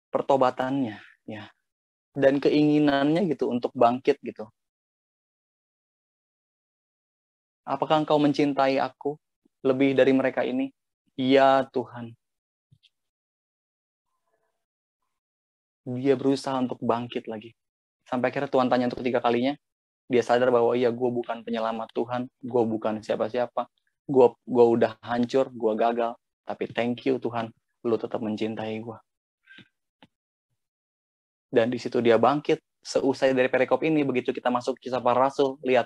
pertobatannya ya, dan keinginannya gitu untuk bangkit gitu. Apakah engkau mencintai aku lebih dari mereka ini? Ya Tuhan. Dia berusaha untuk bangkit lagi. Sampai akhirnya Tuhan tanya untuk 3 kalinya. Dia sadar bahwa iya, gue bukan penyelamat Tuhan. Gue bukan siapa-siapa. Gue udah hancur, gue gagal. Tapi thank you Tuhan, lu tetap mencintai gue. Dan di situ dia bangkit. Seusai dari perikop ini, begitu kita masuk Kisah Para Rasul, lihat.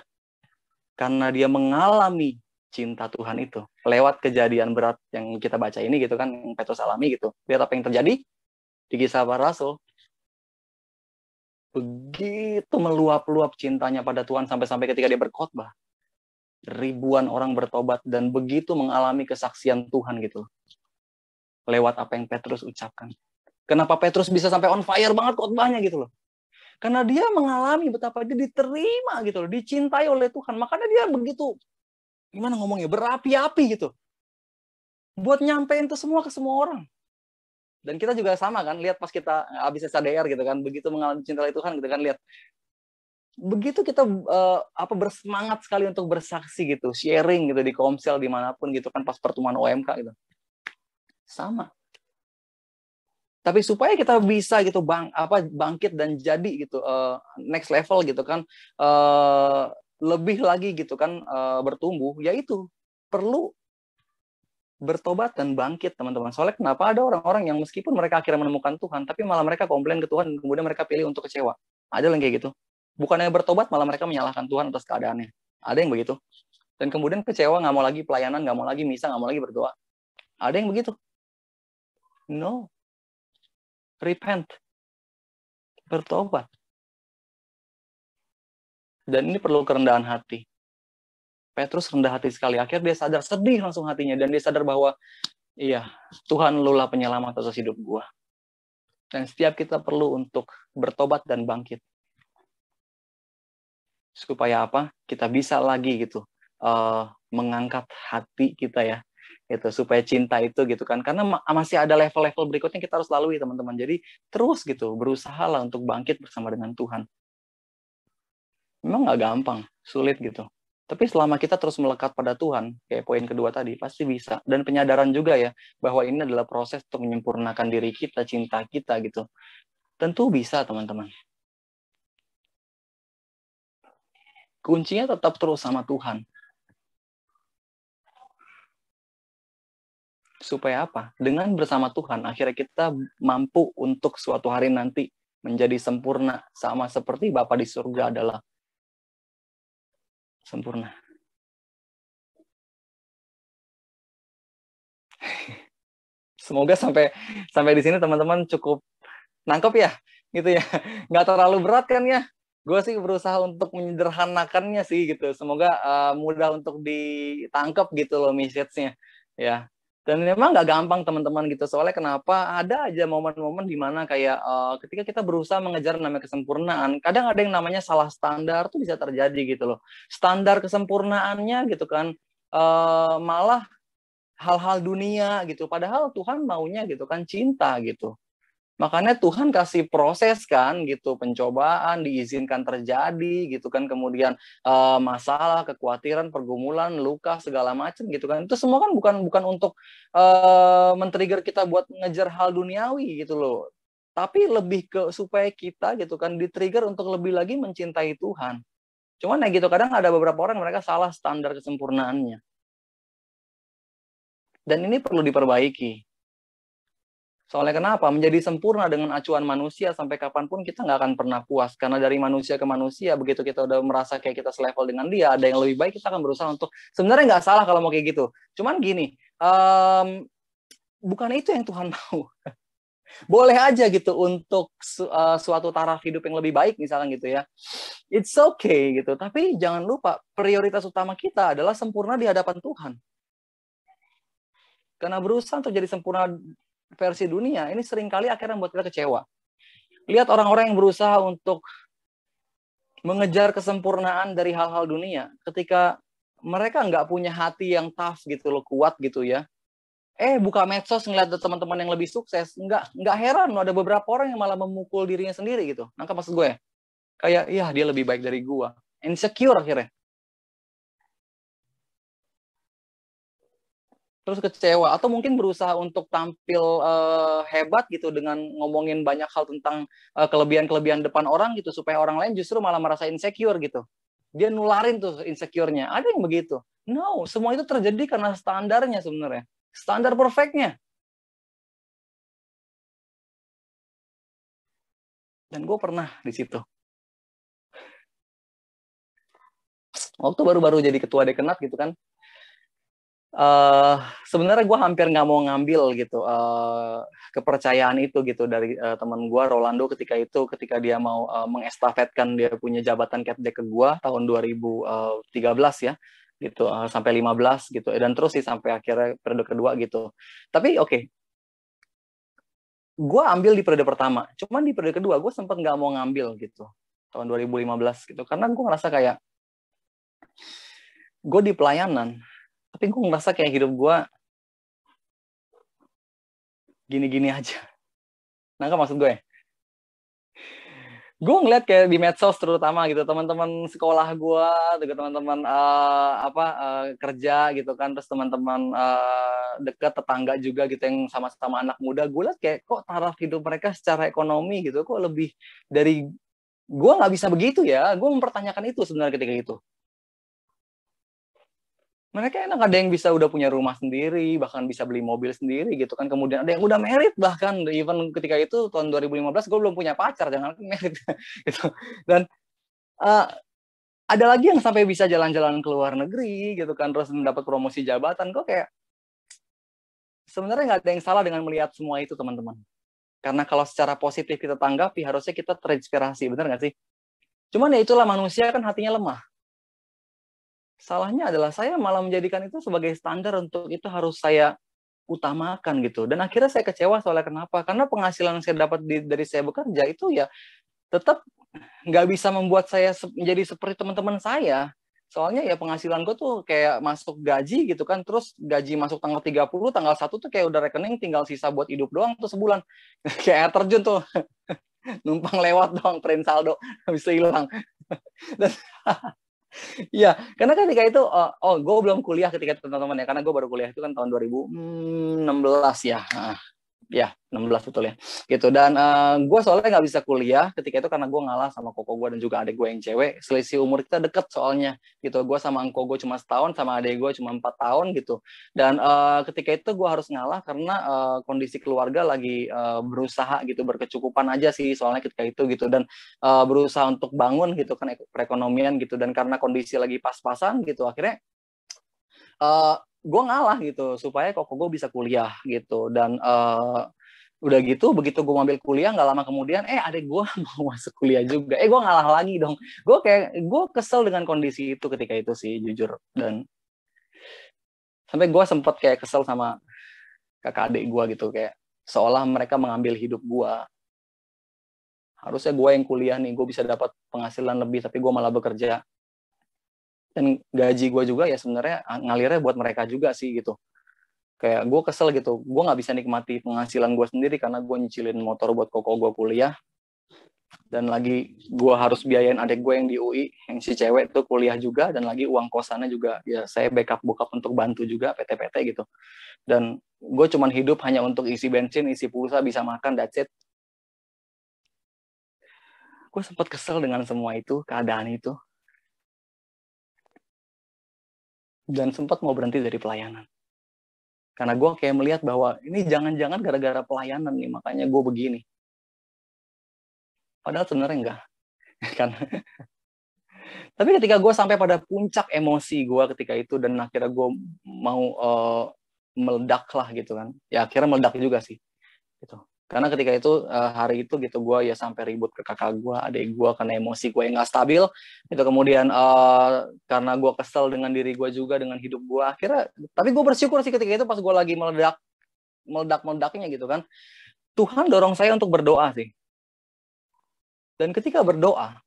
Karena dia mengalami cinta Tuhan itu lewat kejadian berat yang kita baca ini gitu kan, yang Petrus alami gitu. Lihat apa yang terjadi di Kisah Para Rasul. Begitu meluap-luap cintanya pada Tuhan sampai-sampai ketika dia berkhotbah, ribuan orang bertobat dan begitu mengalami kesaksian Tuhan gitu. Lewat apa yang Petrus ucapkan. Kenapa Petrus bisa sampai on fire banget khotbahnya gitu loh? Karena dia mengalami betapa dia diterima gitu loh, dicintai oleh Tuhan. Makanya dia begitu, gimana ngomongnya, berapi-api gitu. Buat nyampein itu semua ke semua orang. Dan kita juga sama kan, lihat pas kita habis SADR gitu kan, begitu mengalami cinta Tuhan gitu kan, lihat. Begitu kita bersemangat sekali untuk bersaksi gitu, sharing gitu di Komsel dimanapun gitu kan, pas pertemuan OMK gitu. Sama. Tapi supaya kita bisa gitu bangkit dan jadi gitu next level gitu kan, lebih lagi gitu kan, bertumbuh, yaitu perlu bertobat dan bangkit, teman-teman. Soalnya kenapa ada orang-orang yang meskipun mereka akhirnya menemukan Tuhan, tapi malah mereka komplain ke Tuhan, kemudian mereka pilih untuk kecewa. Ada yang kayak gitu. Bukannya bertobat, malah mereka menyalahkan Tuhan atas keadaannya. Ada yang begitu. Dan kemudian kecewa, nggak mau lagi pelayanan, nggak mau lagi misa, nggak mau lagi berdoa. Ada yang begitu. No. Repent. Bertobat. Dan ini perlu kerendahan hati. Petrus rendah hati sekali. Akhirnya dia sadar, sedih langsung hatinya. Dan dia sadar bahwa, iya, Tuhan lulah penyelamat atas hidup gua. Dan setiap kita perlu untuk bertobat dan bangkit. Supaya apa? Kita bisa lagi gitu, mengangkat hati kita ya. Gitu, supaya cinta itu gitu kan. Karena masih ada level-level berikutnya kita harus lalui, teman-teman. Jadi terus gitu, berusaha lah untuk bangkit bersama dengan Tuhan. Memang nggak gampang, sulit gitu. Tapi selama kita terus melekat pada Tuhan, kayak poin kedua tadi, pasti bisa. Dan penyadaran juga ya, bahwa ini adalah proses untuk menyempurnakan diri kita, cinta kita gitu. Tentu bisa, teman-teman. Kuncinya tetap terus sama Tuhan. Supaya apa? Dengan bersama Tuhan, akhirnya kita mampu untuk suatu hari nanti menjadi sempurna, sama seperti Bapa di surga adalah sempurna. Semoga sampai di sini teman-teman cukup nangkep ya, gitu ya. Nggak terlalu berat kan ya? Gue sih berusaha untuk menyederhanakannya sih gitu. Semoga mudah untuk ditangkap gitu loh message-nya, ya. Dan memang nggak gampang teman-teman gitu. Soalnya kenapa? Ada aja momen-momen di mana kayak ketika kita berusaha mengejar namanya kesempurnaan, kadang ada yang namanya salah standar tuh bisa terjadi gitu loh. Standar kesempurnaannya gitu kan, malah hal-hal dunia gitu. Padahal Tuhan maunya gitu kan cinta gitu. Makanya Tuhan kasih proses kan gitu, pencobaan diizinkan terjadi gitu kan, kemudian masalah, kekhawatiran, pergumulan, luka segala macam gitu kan. Itu semua kan bukan untuk men-trigger kita buat ngejar hal duniawi gitu loh. Tapi lebih ke supaya kita gitu kan di-trigger untuk lebih lagi mencintai Tuhan. Cuman ya gitu, kadang ada beberapa orang mereka salah standar kesempurnaannya. Dan ini perlu diperbaiki. Soalnya kenapa? Menjadi sempurna dengan acuan manusia sampai kapanpun kita nggak akan pernah puas. Karena dari manusia ke manusia, begitu kita udah merasa kayak kita selevel dengan dia, ada yang lebih baik, kita akan berusaha untuk, sebenarnya nggak salah kalau mau kayak gitu. Cuman gini, bukan itu yang Tuhan mau. Boleh aja gitu untuk suatu taraf hidup yang lebih baik misalnya gitu ya. It's okay gitu. Tapi jangan lupa, prioritas utama kita adalah sempurna di hadapan Tuhan. Karena berusaha untuk jadi sempurna versi dunia, ini seringkali akhirnya membuat kita kecewa. Lihat orang-orang yang berusaha untuk mengejar kesempurnaan dari hal-hal dunia, ketika mereka nggak punya hati yang tough gitu loh, kuat gitu ya. Buka medsos ngeliat teman-teman yang lebih sukses, nggak heran loh, ada beberapa orang yang malah memukul dirinya sendiri gitu. Nangkap maksud gue ya? Kayak, ya dia lebih baik dari gue. Insecure akhirnya. Terus kecewa, atau mungkin berusaha untuk tampil hebat gitu dengan ngomongin banyak hal tentang kelebihan-kelebihan depan orang gitu, supaya orang lain justru malah merasa insecure gitu. Dia nularin tuh insecure-nya. Ada yang begitu. No, semua itu terjadi karena standarnya sebenarnya. Standar perfectnya. Dan gue pernah di situ. Waktu baru-baru jadi ketua dekenat gitu kan, sebenarnya gue hampir nggak mau ngambil gitu kepercayaan itu gitu dari teman gue Rolando ketika dia mau mengestafetkan dia punya jabatan Ketdek ke gue tahun 2013 ya gitu, sampai 15 gitu, dan terus sih sampai akhirnya periode kedua gitu. Tapi oke. gue ambil di periode pertama. Cuman di periode kedua gue sempat nggak mau ngambil gitu. Tahun 2015 gitu. Karena gue ngerasa kayak gue di pelayanan, tapi gue ngerasa kayak hidup gue gini-gini aja. Nah, kan maksud gue? Gue ngeliat kayak di medsos terutama gitu, teman-teman sekolah gue, juga teman-teman kerja gitu kan, terus teman-teman dekat tetangga juga gitu yang sama-sama anak muda, gue liat kayak kok taraf hidup mereka secara ekonomi gitu, kok lebih dari gue nggak bisa begitu ya. Gue mempertanyakan itu sebenarnya ketika itu. Mereka enak, ada yang bisa udah punya rumah sendiri, bahkan bisa beli mobil sendiri gitu kan. Kemudian ada yang udah married bahkan, even ketika itu tahun 2015 gue belum punya pacar, jangan married gitu. Dan ada lagi yang sampai bisa jalan-jalan ke luar negeri gitu kan, terus mendapat promosi jabatan. Kok kayak sebenarnya nggak ada yang salah dengan melihat semua itu, teman-teman. Karena kalau secara positif kita tanggapi, harusnya kita terinspirasi, benar nggak sih? Cuman ya itulah, manusia kan hatinya lemah. Salahnya adalah saya malah menjadikan itu sebagai standar untuk itu harus saya utamakan gitu. Dan akhirnya saya kecewa soalnya kenapa? Karena penghasilan yang saya dapat dari saya bekerja itu ya tetap nggak bisa membuat saya menjadi seperti teman-teman saya. Soalnya ya penghasilan gue tuh kayak masuk gaji gitu kan, terus gaji masuk tanggal 30, tanggal 1 tuh kayak udah rekening tinggal sisa buat hidup doang tuh sebulan. Kayak air terjun tuh. Numpang lewat doang, print saldo, habis itu hilang. Dan iya, karena ketika itu, gue belum kuliah ketika itu teman-teman ya, karena gue baru kuliah itu kan tahun 2016 ya. Ya, 16 betul ya. Gitu. Dan gue soalnya nggak bisa kuliah ketika itu karena gue ngalah sama koko gue dan juga adik gue yang cewek. Selisih umur kita deket soalnya. Gitu. Gue sama engkau gue cuma setahun, sama adik gue cuma 4 tahun gitu. Dan ketika itu gue harus ngalah karena kondisi keluarga lagi berusaha gitu, berkecukupan aja sih soalnya ketika itu gitu. Dan berusaha untuk bangun gitu kan perekonomian gitu. Dan karena kondisi lagi pas-pasan gitu, akhirnya gue ngalah gitu supaya koko gue bisa kuliah gitu. Dan udah gitu begitu gue ambil kuliah, nggak lama kemudian adik gue mau masuk kuliah juga, gue ngalah lagi dong. Gue kesel dengan kondisi itu ketika itu sih, jujur. Dan sampai gue sempat kayak kesel sama kakak adik gue gitu, kayak seolah mereka mengambil hidup gue. Harusnya gue yang kuliah nih, gue bisa dapat penghasilan lebih, tapi gue malah bekerja. Dan gaji gue juga ya sebenarnya ngalirnya buat mereka juga sih gitu. Kayak gue kesel gitu, gue nggak bisa nikmati penghasilan gue sendiri karena gue nyicilin motor buat koko gue kuliah. Dan lagi gue harus biayain adik gue yang di UI, yang si cewek tuh kuliah juga. Dan lagi uang kosannya juga, ya saya backup bokap untuk bantu juga, PT-PT gitu. Dan gue cuman hidup hanya untuk isi bensin, isi pulsa, bisa makan, that's it. Gue sempat kesel dengan semua itu, keadaan itu. Dan sempat mau berhenti dari pelayanan. Karena gue kayak melihat bahwa ini jangan-jangan gara-gara pelayanan nih, makanya gue begini. Padahal sebenarnya enggak. Kan? Tapi ketika gue sampai pada puncak emosi gue ketika itu, dan akhirnya gue mau meledak lah gitu kan. Ya akhirnya meledak juga sih. Gitu. Karena ketika itu hari itu gitu gue ya sampai ribut ke kakak gue, adik gue, karena emosi gue yang nggak stabil. Itu kemudian karena gue kesel dengan diri gue juga, dengan hidup gue. Akhirnya, tapi gue bersyukur sih ketika itu pas gue lagi meledaknya gitu kan. Tuhan dorong saya untuk berdoa sih. Dan ketika berdoa,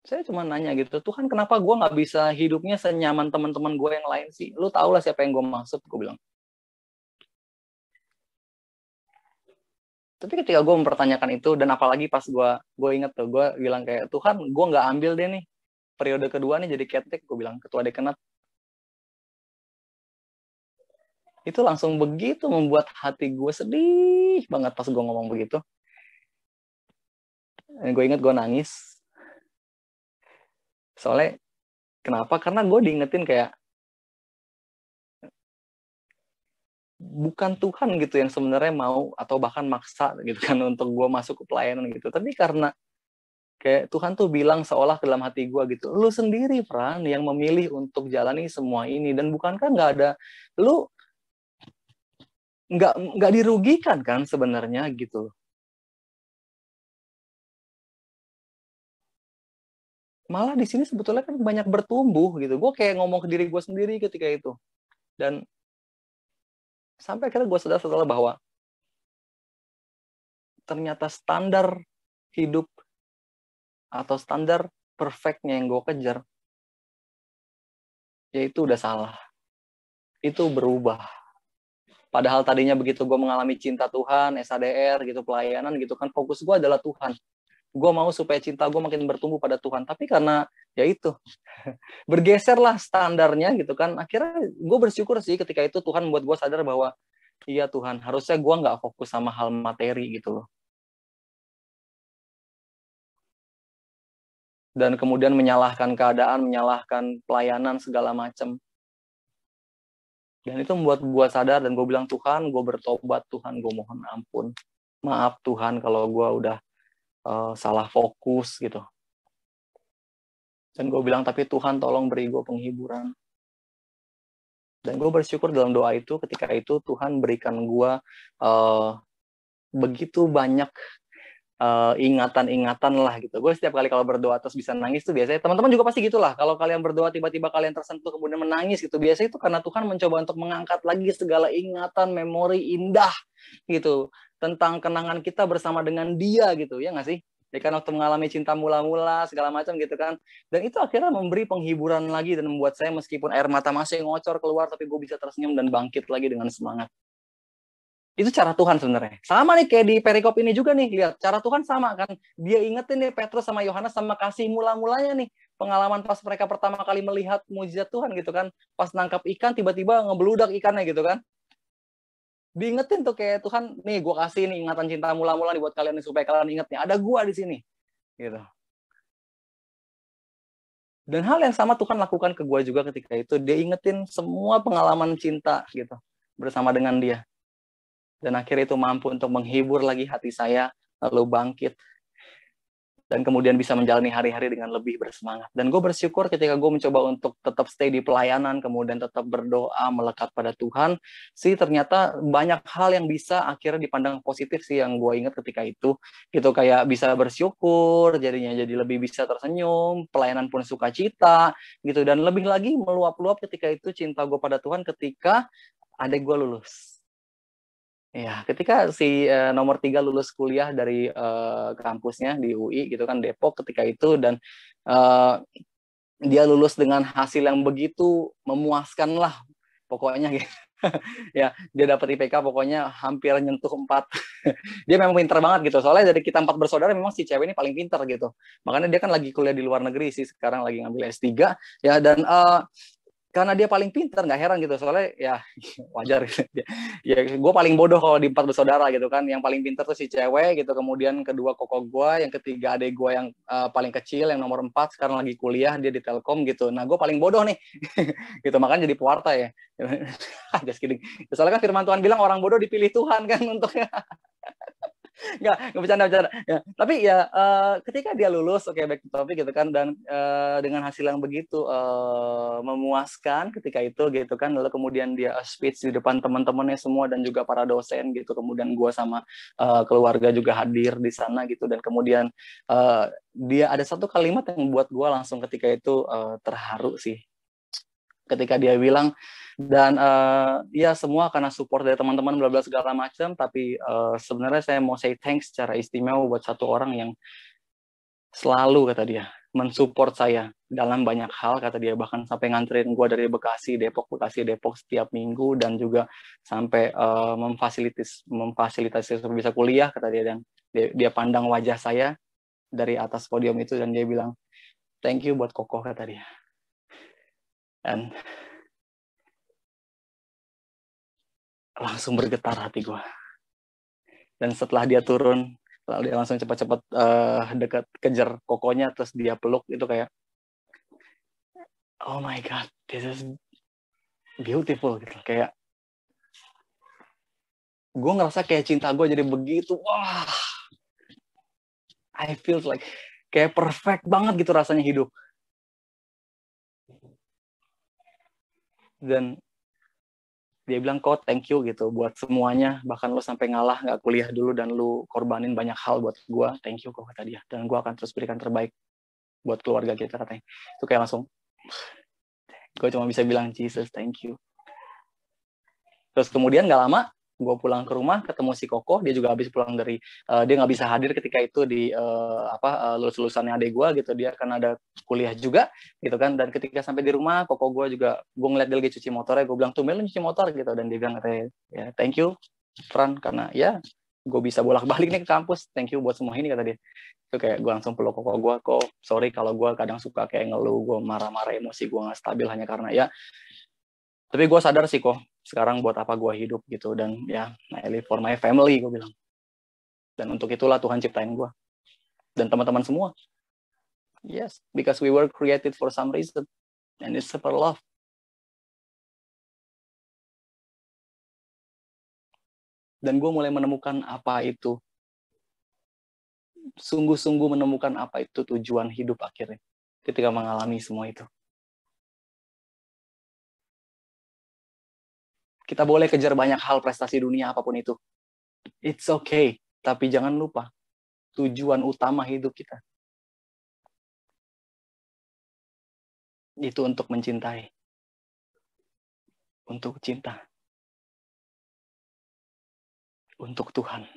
saya cuma nanya gitu, Tuhan kenapa gue nggak bisa hidupnya senyaman teman-teman gue yang lain sih? Lu tau lah siapa yang gue maksud, gue bilang. Tapi ketika gue mempertanyakan itu, dan apalagi pas gue inget tuh, gue bilang kayak, Tuhan gue nggak ambil deh nih periode kedua nih jadi ketek, gue bilang, ketua dekanat. Itu langsung begitu membuat hati gue sedih banget pas gue ngomong begitu. Dan gue inget gue nangis. Soalnya, kenapa? Karena gue diingetin kayak, bukan Tuhan gitu yang sebenarnya mau atau bahkan maksa gitu kan untuk gue masuk ke pelayanan gitu. Tapi karena kayak Tuhan tuh bilang seolah dalam hati gue gitu, lu sendiri Fran yang memilih untuk jalani semua ini, dan bukankah nggak ada, lu nggak dirugikan kan sebenarnya gitu. Malah di sini sebetulnya kan banyak bertumbuh gitu. Gue kayak ngomong ke diri gue sendiri ketika itu. Dan sampai akhirnya gue sadar bahwa ternyata standar hidup atau standar perfectnya yang gue kejar, ya itu udah salah. Itu berubah. Padahal tadinya begitu gue mengalami cinta Tuhan, SADR gitu, pelayanan gitu kan, fokus gue adalah Tuhan. Gue mau supaya cinta gue makin bertumbuh pada Tuhan. Tapi karena ya itu, bergeserlah standarnya gitu kan. Akhirnya gue bersyukur sih ketika itu Tuhan membuat gue sadar bahwa iya Tuhan, harusnya gue nggak fokus sama hal materi gitu loh. Dan kemudian menyalahkan keadaan, menyalahkan pelayanan, segala macam. Dan itu membuat gue sadar dan gue bilang, Tuhan, gue bertobat, Tuhan, gue mohon ampun. Maaf Tuhan kalau gue udah salah fokus gitu. Dan gue bilang, tapi Tuhan tolong beri gue penghiburan. Dan gue bersyukur dalam doa itu, ketika itu Tuhan berikan gue begitu banyak ingatan-ingatan lah gitu. Gue setiap kali kalau berdoa terus bisa nangis tuh biasanya, teman-teman juga pasti gitulah. Kalau kalian berdoa tiba-tiba kalian tersentuh kemudian menangis gitu, biasanya itu karena Tuhan mencoba untuk mengangkat lagi segala ingatan, memori indah gitu tentang kenangan kita bersama dengan Dia gitu, ya nggak sih? Ya kan, waktu mengalami cinta mula-mula segala macam gitu kan. Dan itu akhirnya memberi penghiburan lagi dan membuat saya meskipun air mata masih ngocor keluar, tapi gue bisa tersenyum dan bangkit lagi dengan semangat. Itu cara Tuhan sebenarnya. Sama nih kayak di perikop ini juga nih, lihat cara Tuhan sama kan. Dia ingetin nih Petrus sama Yohanes sama kasih mula-mulanya nih. Pengalaman pas mereka pertama kali melihat mujizat Tuhan gitu kan. Pas nangkap ikan tiba-tiba ngebeludak ikannya gitu kan. Diingetin tuh kayak Tuhan, nih gue kasih nih ingatan cinta mula-mula nih buat kalian nih, supaya kalian inget nih, ada gue di sini. Gitu. Dan hal yang sama Tuhan lakukan ke gue juga ketika itu. Dia ingetin semua pengalaman cinta gitu bersama dengan Dia. Dan akhirnya itu mampu untuk menghibur lagi hati saya, lalu bangkit. Dan kemudian bisa menjalani hari-hari dengan lebih bersemangat. Dan gue bersyukur ketika gue mencoba untuk tetap stay di pelayanan, kemudian tetap berdoa, melekat pada Tuhan, sih ternyata banyak hal yang bisa akhirnya dipandang positif sih yang gue ingat ketika itu. Gitu, kayak bisa bersyukur, jadinya jadi lebih bisa tersenyum, pelayanan pun sukacita, gitu. Dan lebih lagi meluap-luap ketika itu cinta gue pada Tuhan ketika adik gue lulus. Ya, ketika si nomor 3 lulus kuliah dari kampusnya di UI gitu kan, Depok ketika itu, dan dia lulus dengan hasil yang begitu memuaskan lah pokoknya gitu. Ya, dia dapat IPK pokoknya hampir nyentuh 4. Dia memang pintar banget gitu. Soalnya dari kita 4 bersaudara memang si cewek ini paling pintar gitu. Makanya dia kan lagi kuliah di luar negeri sih, sekarang lagi ngambil S3 ya. Dan karena dia paling pintar, nggak heran gitu, soalnya ya wajar gitu. Ya gue paling bodoh kalau di 4 bersaudara gitu kan. Yang paling pintar tuh si cewek gitu, kemudian kedua koko gue, yang ketiga adek gue yang paling kecil, yang nomor 4 sekarang lagi kuliah, dia di Telkom gitu. Nah gue paling bodoh nih gitu, makanya jadi pewarta ya. Just kidding. Soalnya kan firman Tuhan bilang orang bodoh dipilih Tuhan kan untuk nggak bercanda ya. Tapi ya ketika dia lulus, oke, back to topic gitu kan, dan dengan hasil yang begitu memuaskan ketika itu gitu kan, lalu kemudian dia speech di depan teman-temannya semua dan juga para dosen gitu, kemudian gue sama keluarga juga hadir di sana gitu, dan kemudian dia ada satu kalimat yang membuat gue langsung ketika itu terharu sih, ketika dia bilang, dan ya semua karena support dari teman-teman bla bla segala macam, tapi sebenarnya saya mau say thanks secara istimewa buat satu orang yang selalu, kata dia, mensupport saya dalam banyak hal, kata dia, bahkan sampai nganterin gue dari Bekasi Depok setiap minggu, dan juga sampai memfasilitasi supaya bisa kuliah, kata dia. Dan dia pandang wajah saya dari atas podium itu dan dia bilang, thank you buat Kokoh, kata dia. Dan langsung bergetar hati gue. Dan setelah dia turun, lalu dia langsung cepat-cepat dekat kejar Kokohnya, terus dia peluk, itu kayak, oh my God, this is beautiful gitu. Kayak gue ngerasa kayak cinta gue jadi begitu, wah, I feel like kayak perfect banget gitu rasanya hidup. Dan dia bilang, kok thank you gitu buat semuanya, bahkan lo sampai ngalah nggak kuliah dulu dan lo korbanin banyak hal buat gue, thank you kok, kata dia, dan gue akan terus berikan terbaik buat keluarga kita, katanya. Itu kayak langsung gue cuma bisa bilang, Jesus thank you. Terus kemudian nggak lama gue pulang ke rumah ketemu si Koko, dia juga habis pulang dari dia nggak bisa hadir ketika itu di lulus-lulusannya adik gue gitu, dia kan ada kuliah juga gitu kan. Dan ketika sampai di rumah, Koko gue juga, gue ngeliat dia lagi cuci motornya, gue bilang tuh Mel cuci motor gitu, dan dia bilang katanya ya thank you Fran, karena ya gue bisa bolak-balik nih ke kampus, thank you buat semua ini, kata dia. Itu kayak gue langsung peluk Koko gue, kok sorry kalau gue kadang suka kayak ngeluh, gue marah-marah, emosi gue nggak stabil hanya karena ya, tapi gue sadar sih kok sekarang buat apa gue hidup gitu, dan ya I live for my family, gue bilang. Dan untuk itulah Tuhan ciptain gue dan teman-teman semua. Yes, because we were created for some reason, and it's for love. Dan gue mulai menemukan apa itu, sungguh-sungguh menemukan apa itu tujuan hidup akhirnya ketika mengalami semua itu. Kita boleh kejar banyak hal, prestasi dunia apapun itu, it's okay, tapi jangan lupa tujuan utama hidup kita itu untuk mencintai, untuk cinta, untuk Tuhan.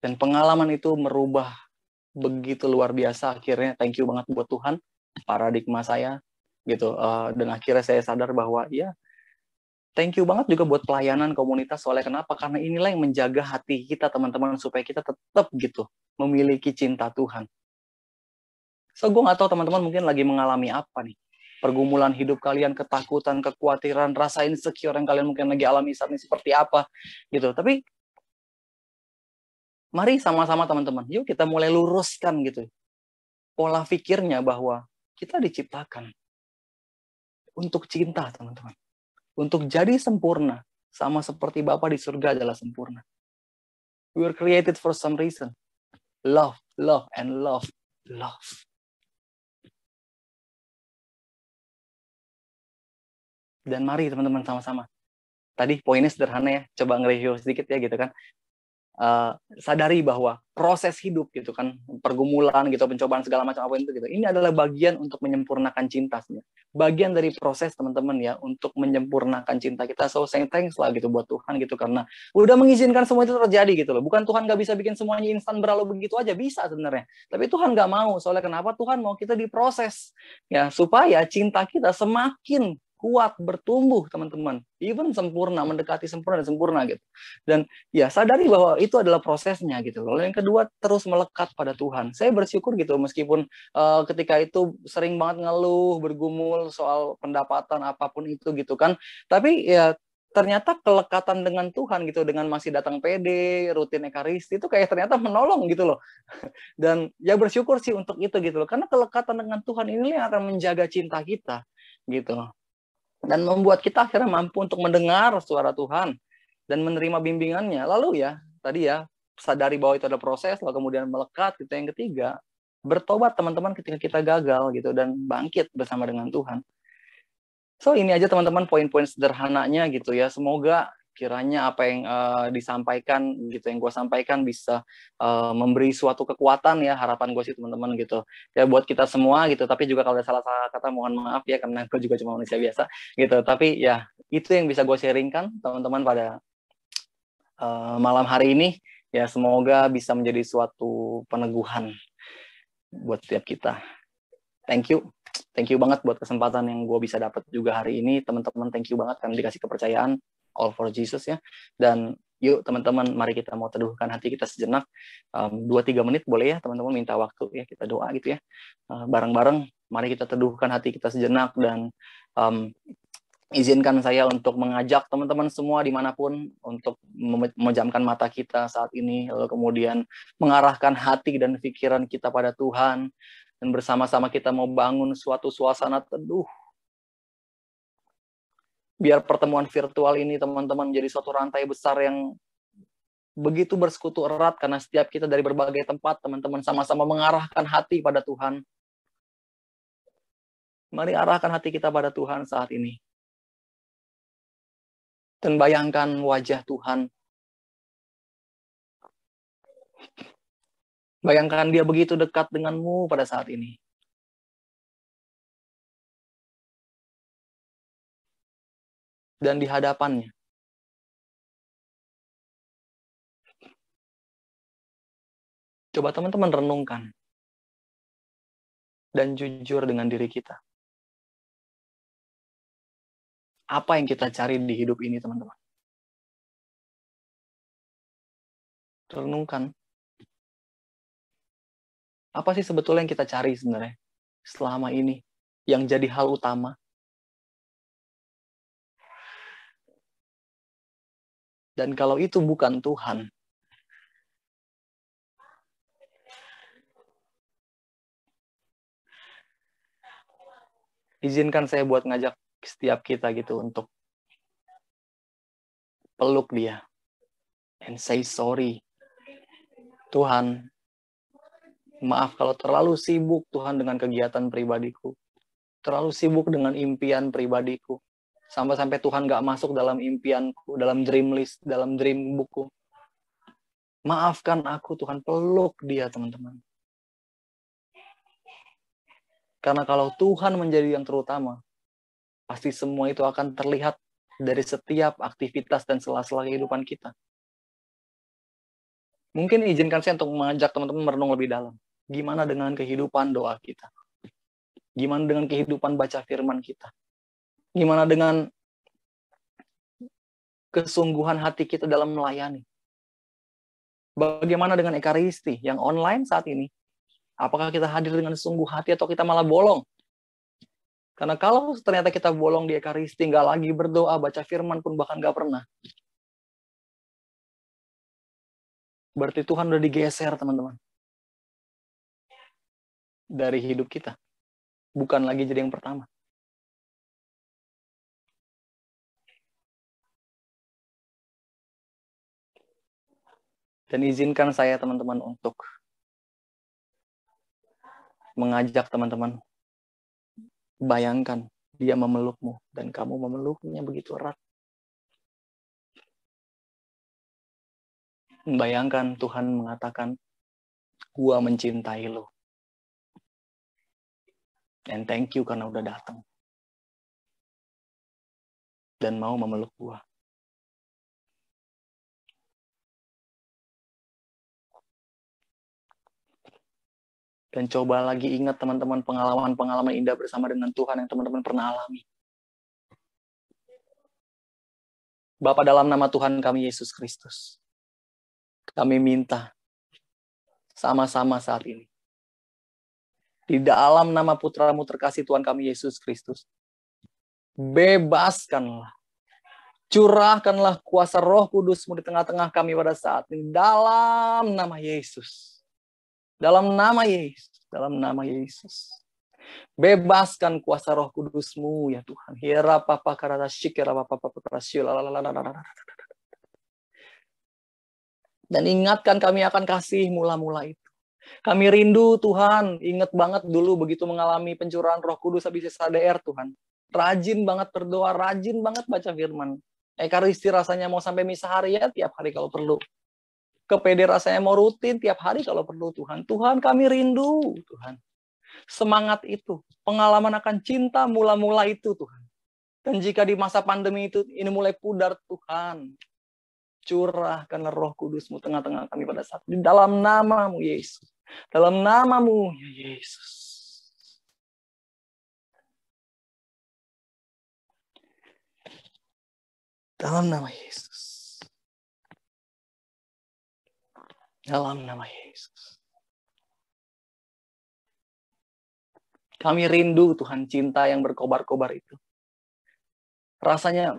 Dan pengalaman itu merubah begitu luar biasa akhirnya. Thank you banget buat Tuhan, paradigma saya gitu. Dan akhirnya saya sadar bahwa ya thank you banget juga buat pelayanan komunitas. Soalnya kenapa? Karena inilah yang menjaga hati kita, teman-teman, supaya kita tetap gitu memiliki cinta Tuhan. So gue nggak tahu teman-teman mungkin lagi mengalami apa nih, pergumulan hidup kalian, ketakutan, kekhawatiran, rasa insecure yang kalian mungkin lagi alami saat ini seperti apa gitu. Tapi mari sama-sama teman-teman, yuk kita mulai luruskan gitu pola pikirnya bahwa kita diciptakan untuk cinta, teman-teman. Untuk jadi sempurna, sama seperti Bapa di surga adalah sempurna. We were created for some reason. Love, love, and love, love. Dan mari teman-teman sama-sama. Tadi poinnya sederhana ya, coba nge-review sedikit ya gitu kan. Sadari bahwa proses hidup gitu kan, pergumulan gitu, pencobaan segala macam apa itu gitu, ini adalah bagian untuk menyempurnakan cinta sebenarnya. Bagian dari proses teman-teman ya untuk menyempurnakan cinta kita. So saying thanks lah gitu buat Tuhan gitu, karena udah mengizinkan semua itu terjadi gitu loh. Bukan Tuhan nggak bisa bikin semuanya instan berlalu begitu aja, bisa sebenarnya. Tapi Tuhan nggak mau. Soalnya kenapa? Tuhan mau kita diproses ya, supaya cinta kita semakin kuat, bertumbuh teman-teman, even sempurna, mendekati sempurna dan sempurna gitu. Dan ya sadari bahwa itu adalah prosesnya gitu. Lalu yang kedua, terus melekat pada Tuhan. Saya bersyukur gitu meskipun ketika itu sering banget ngeluh, bergumul soal pendapatan apapun itu gitu kan. Tapi ya ternyata kelekatan dengan Tuhan gitu, dengan masih datang PD, rutin ekaristi itu kayak ternyata menolong gitu loh. Dan ya bersyukur sih untuk itu gitu loh. Karena kelekatan dengan Tuhan ini yang akan menjaga cinta kita gitu. Dan membuat kita akhirnya mampu untuk mendengar suara Tuhan dan menerima bimbingannya. Lalu ya, tadi ya, sadari bahwa itu ada proses, lalu kemudian melekat. Gitu. Yang ketiga, bertobat teman-teman ketika kita gagal gitu, dan bangkit bersama dengan Tuhan. So ini aja teman-teman poin-poin sederhananya gitu ya. Semoga kiranya apa yang disampaikan gitu, yang gue sampaikan bisa memberi suatu kekuatan ya, harapan gue sih teman-teman gitu ya buat kita semua gitu. Tapi juga kalau ada salah-salah kata mohon maaf ya, karena gue juga cuma manusia biasa gitu. Tapi ya itu yang bisa gue sharingkan teman-teman pada malam hari ini ya. Semoga bisa menjadi suatu peneguhan buat setiap kita. Thank you banget buat kesempatan yang gue bisa dapat juga hari ini, teman-teman. Thank you banget karena dikasih kepercayaan, all for Jesus ya. Dan yuk teman-teman, mari kita mau teduhkan hati kita sejenak, 2-3 menit boleh ya teman-teman, minta waktu ya, kita doa gitu ya, bareng-bareng. Mari kita teduhkan hati kita sejenak, dan izinkan saya untuk mengajak teman-teman semua dimanapun untuk memejamkan mata kita saat ini, lalu kemudian mengarahkan hati dan pikiran kita pada Tuhan. Dan bersama-sama kita mau bangun suatu suasana teduh. Biar pertemuan virtual ini teman-teman menjadi suatu rantai besar yang begitu bersekutu erat, karena setiap kita dari berbagai tempat, teman-teman sama-sama mengarahkan hati pada Tuhan. Mari arahkan hati kita pada Tuhan saat ini. Dan bayangkan wajah Tuhan. Bayangkan dia begitu dekat denganmu pada saat ini. Dan di hadapannya Coba teman-teman renungkan. Dan jujur dengan diri kita. Apa yang kita cari di hidup ini, teman-teman? Renungkan. Apa sih sebetulnya yang kita cari sebenarnya selama ini? Yang jadi hal utama? Dan kalau itu bukan Tuhan, izinkan saya buat ngajak setiap kita gitu untuk peluk dia. And say sorry. Tuhan, maaf kalau terlalu sibuk Tuhan dengan kegiatan pribadiku. Terlalu sibuk dengan impian pribadiku. Sampai-sampai Tuhan gak masuk dalam impianku, dalam dream list, dalam dream buku. Maafkan aku Tuhan, peluk dia teman-teman. Karena kalau Tuhan menjadi yang terutama, pasti semua itu akan terlihat dari setiap aktivitas dan sela-sela kehidupan kita. Mungkin izinkan saya untuk mengajak teman-teman merenung lebih dalam. Gimana dengan kehidupan doa kita? Gimana dengan kehidupan baca firman kita? Gimana dengan kesungguhan hati kita dalam melayani? Bagaimana dengan ekaristi yang online saat ini? Apakah kita hadir dengan sungguh hati atau kita malah bolong? Karena kalau ternyata kita bolong di ekaristi, nggak lagi berdoa, baca firman pun bahkan nggak pernah. Berarti Tuhan udah digeser, teman-teman. Dari hidup kita. Bukan lagi jadi yang pertama. Dan izinkan saya, teman-teman, untuk mengajak teman-teman. Bayangkan, dia memelukmu. Dan kamu memeluknya begitu erat. Bayangkan Tuhan mengatakan, gua mencintai lo. And thank you karena udah datang. Dan mau memeluk gua. Dan coba lagi ingat teman-teman pengalaman-pengalaman indah bersama dengan Tuhan yang teman-teman pernah alami. Bapa, dalam nama Tuhan kami Yesus Kristus, kami minta sama-sama saat ini. Di dalam nama Putramu terkasih Tuhan kami Yesus Kristus, bebaskanlah, curahkanlah kuasa Roh Kudus-Mu di tengah-tengah kami pada saat ini. Dalam nama Yesus. Dalam nama Yesus. Dalam nama Yesus. Bebaskan kuasa Roh Kudus-Mu ya Tuhan. Dan ingatkan kami akan kasih mula-mula itu. Kami rindu Tuhan. Ingat banget dulu begitu mengalami pencurahan Roh Kudus habis SADR Tuhan. Rajin banget berdoa, rajin banget baca firman. Ekaristi rasanya mau sampai misa harian tiap hari kalau perlu. Kepede rasanya mau rutin tiap hari kalau perlu Tuhan. Tuhan kami rindu Tuhan. Semangat itu, pengalaman akan cinta mula-mula itu Tuhan. Dan jika di masa pandemi itu ini mulai pudar Tuhan, curahkanlah Roh Kudus-Mu tengah-tengah kami pada saat di dalam nama-Mu Yesus. Dalam nama-Mu ya Yesus. Dalam nama Yesus. Dalam nama Yesus. Kami rindu Tuhan cinta yang berkobar-kobar itu. Rasanya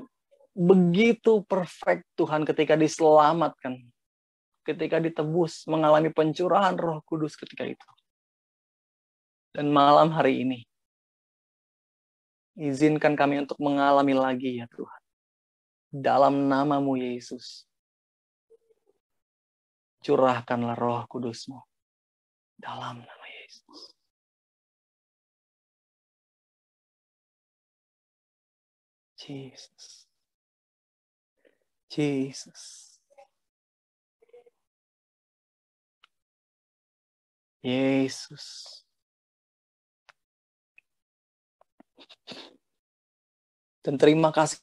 begitu perfect Tuhan ketika diselamatkan. Ketika ditebus, mengalami pencurahan Roh Kudus ketika itu. Dan malam hari ini, izinkan kami untuk mengalami lagi ya Tuhan. Dalam nama-Mu Yesus. Curahkanlah Roh Kudus-Mu. Dalam nama Yesus. Jesus. Jesus. Yesus. Dan terima kasih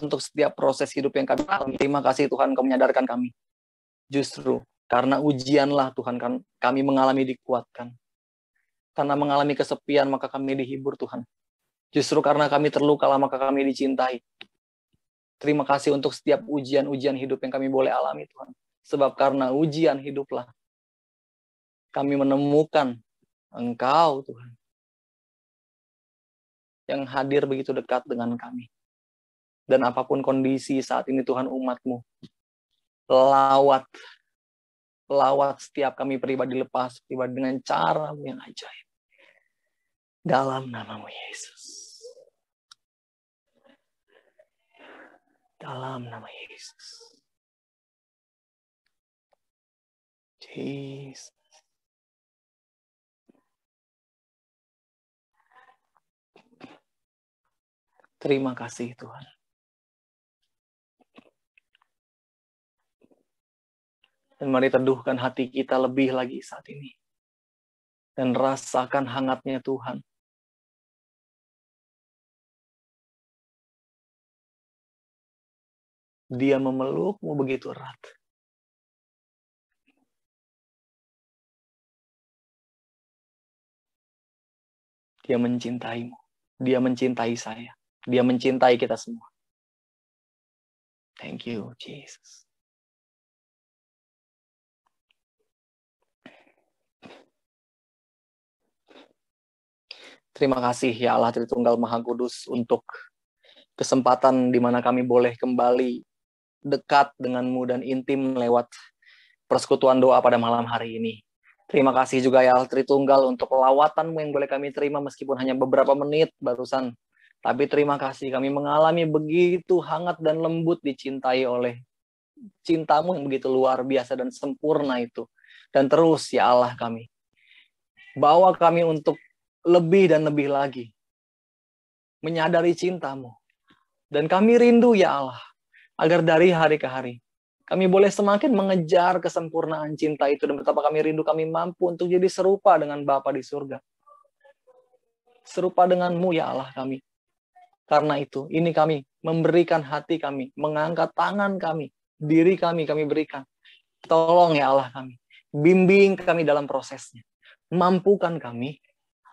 untuk setiap proses hidup yang kami alami. Terima kasih Tuhan, Kau menyadarkan kami. Justru karena ujianlah Tuhan kami mengalami dikuatkan. Karena mengalami kesepian maka kami dihibur Tuhan. Justru karena kami terluka maka kami dicintai. Terima kasih untuk setiap ujian-ujian hidup yang kami boleh alami Tuhan. Sebab karena ujian hiduplah kami menemukan Engkau Tuhan. Yang hadir begitu dekat dengan kami. Dan apapun kondisi saat ini Tuhan umat-Mu. Lawat setiap kami pribadi lepas pribadi dengan cara-Mu yang ajaib. Dalam nama-Mu Yesus. Dalam nama Yesus. Yesus. Terima kasih Tuhan. Dan mari teduhkan hati kita lebih lagi saat ini. Dan rasakan hangatnya Tuhan. Dia memelukmu begitu erat. Dia mencintaimu. Dia mencintai saya. Dia mencintai kita semua. Thank you, Jesus. Terima kasih ya Allah Tritunggal Maha Kudus untuk kesempatan di mana kami boleh kembali dekat denganmu dan intim lewat persekutuan doa pada malam hari ini. Terima kasih juga ya Allah Tritunggal untuk lawatanmu yang boleh kami terima meskipun hanya beberapa menit barusan. Tapi terima kasih kami mengalami begitu hangat dan lembut dicintai oleh cintamu yang begitu luar biasa dan sempurna itu. Dan terus ya Allah kami, bawa kami untuk lebih dan lebih lagi menyadari cintamu. Dan kami rindu ya Allah, agar dari hari ke hari, kami boleh semakin mengejar kesempurnaan cinta itu. Dan betapa kami rindu kami mampu untuk jadi serupa dengan Bapa di surga. Serupa denganmu ya Allah kami. Karena itu, ini kami memberikan hati kami, mengangkat tangan kami, diri kami berikan. Tolong ya Allah kami, bimbing kami dalam prosesnya. Mampukan kami,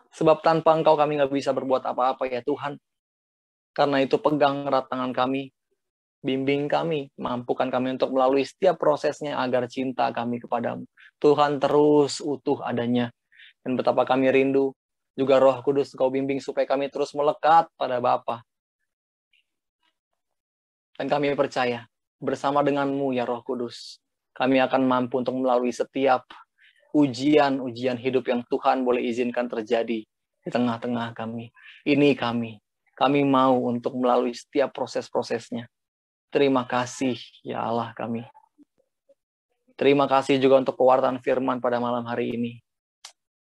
sebab tanpa Engkau kami nggak bisa berbuat apa-apa ya Tuhan. Karena itu pegang erat tangan kami, bimbing kami, mampukan kami untuk melalui setiap prosesnya agar cinta kami kepadamu. Tuhan terus utuh adanya. Dan betapa kami rindu, juga Roh Kudus Kau bimbing supaya kami terus melekat pada Bapa. Dan kami percaya, bersama denganmu ya Roh Kudus, kami akan mampu untuk melalui setiap ujian-ujian hidup yang Tuhan boleh izinkan terjadi di tengah-tengah kami. Ini kami mau untuk melalui setiap proses-prosesnya. Terima kasih ya Allah kami. Terima kasih juga untuk pewartaan firman pada malam hari ini.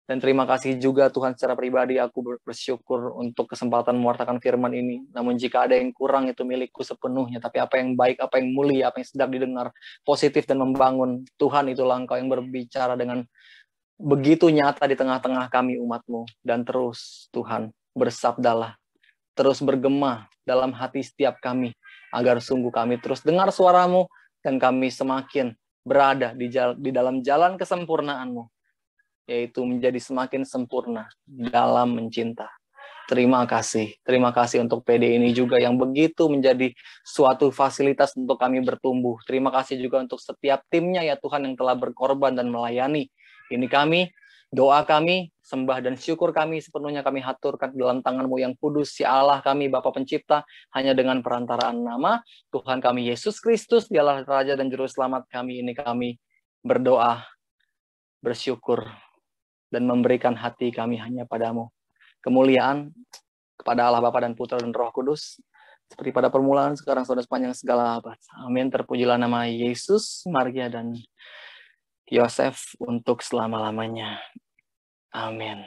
Dan terima kasih juga Tuhan secara pribadi aku bersyukur untuk kesempatan mewartakan firman ini. Namun jika ada yang kurang itu milikku sepenuhnya. Tapi apa yang baik, apa yang mulia, apa yang sedap didengar, positif dan membangun, Tuhan itulah Engkau yang berbicara dengan begitu nyata di tengah-tengah kami umat-Mu. Dan terus Tuhan bersabdalah, terus bergema dalam hati setiap kami, agar sungguh kami terus dengar suara-Mu dan kami semakin berada di dalam jalan kesempurnaan-Mu. Yaitu menjadi semakin sempurna dalam mencinta. Terima kasih untuk PD ini juga yang begitu menjadi suatu fasilitas untuk kami bertumbuh. Terima kasih juga untuk setiap timnya ya Tuhan yang telah berkorban dan melayani. Ini kami, doa kami, sembah dan syukur kami sepenuhnya kami haturkan dalam tangan-Mu yang kudus, ya Allah kami Bapa Pencipta, hanya dengan perantaraan nama Tuhan kami Yesus Kristus, Dialah Raja dan Juru Selamat kami. Ini kami berdoa, bersyukur, dan memberikan hati kami hanya padamu. Kemuliaan kepada Allah Bapa dan Putra dan Roh Kudus, seperti pada permulaan, sekarang, sudah sepanjang segala abad. Amin. Terpujilah nama Yesus, Maria, dan Yosef untuk selama-lamanya. Amin.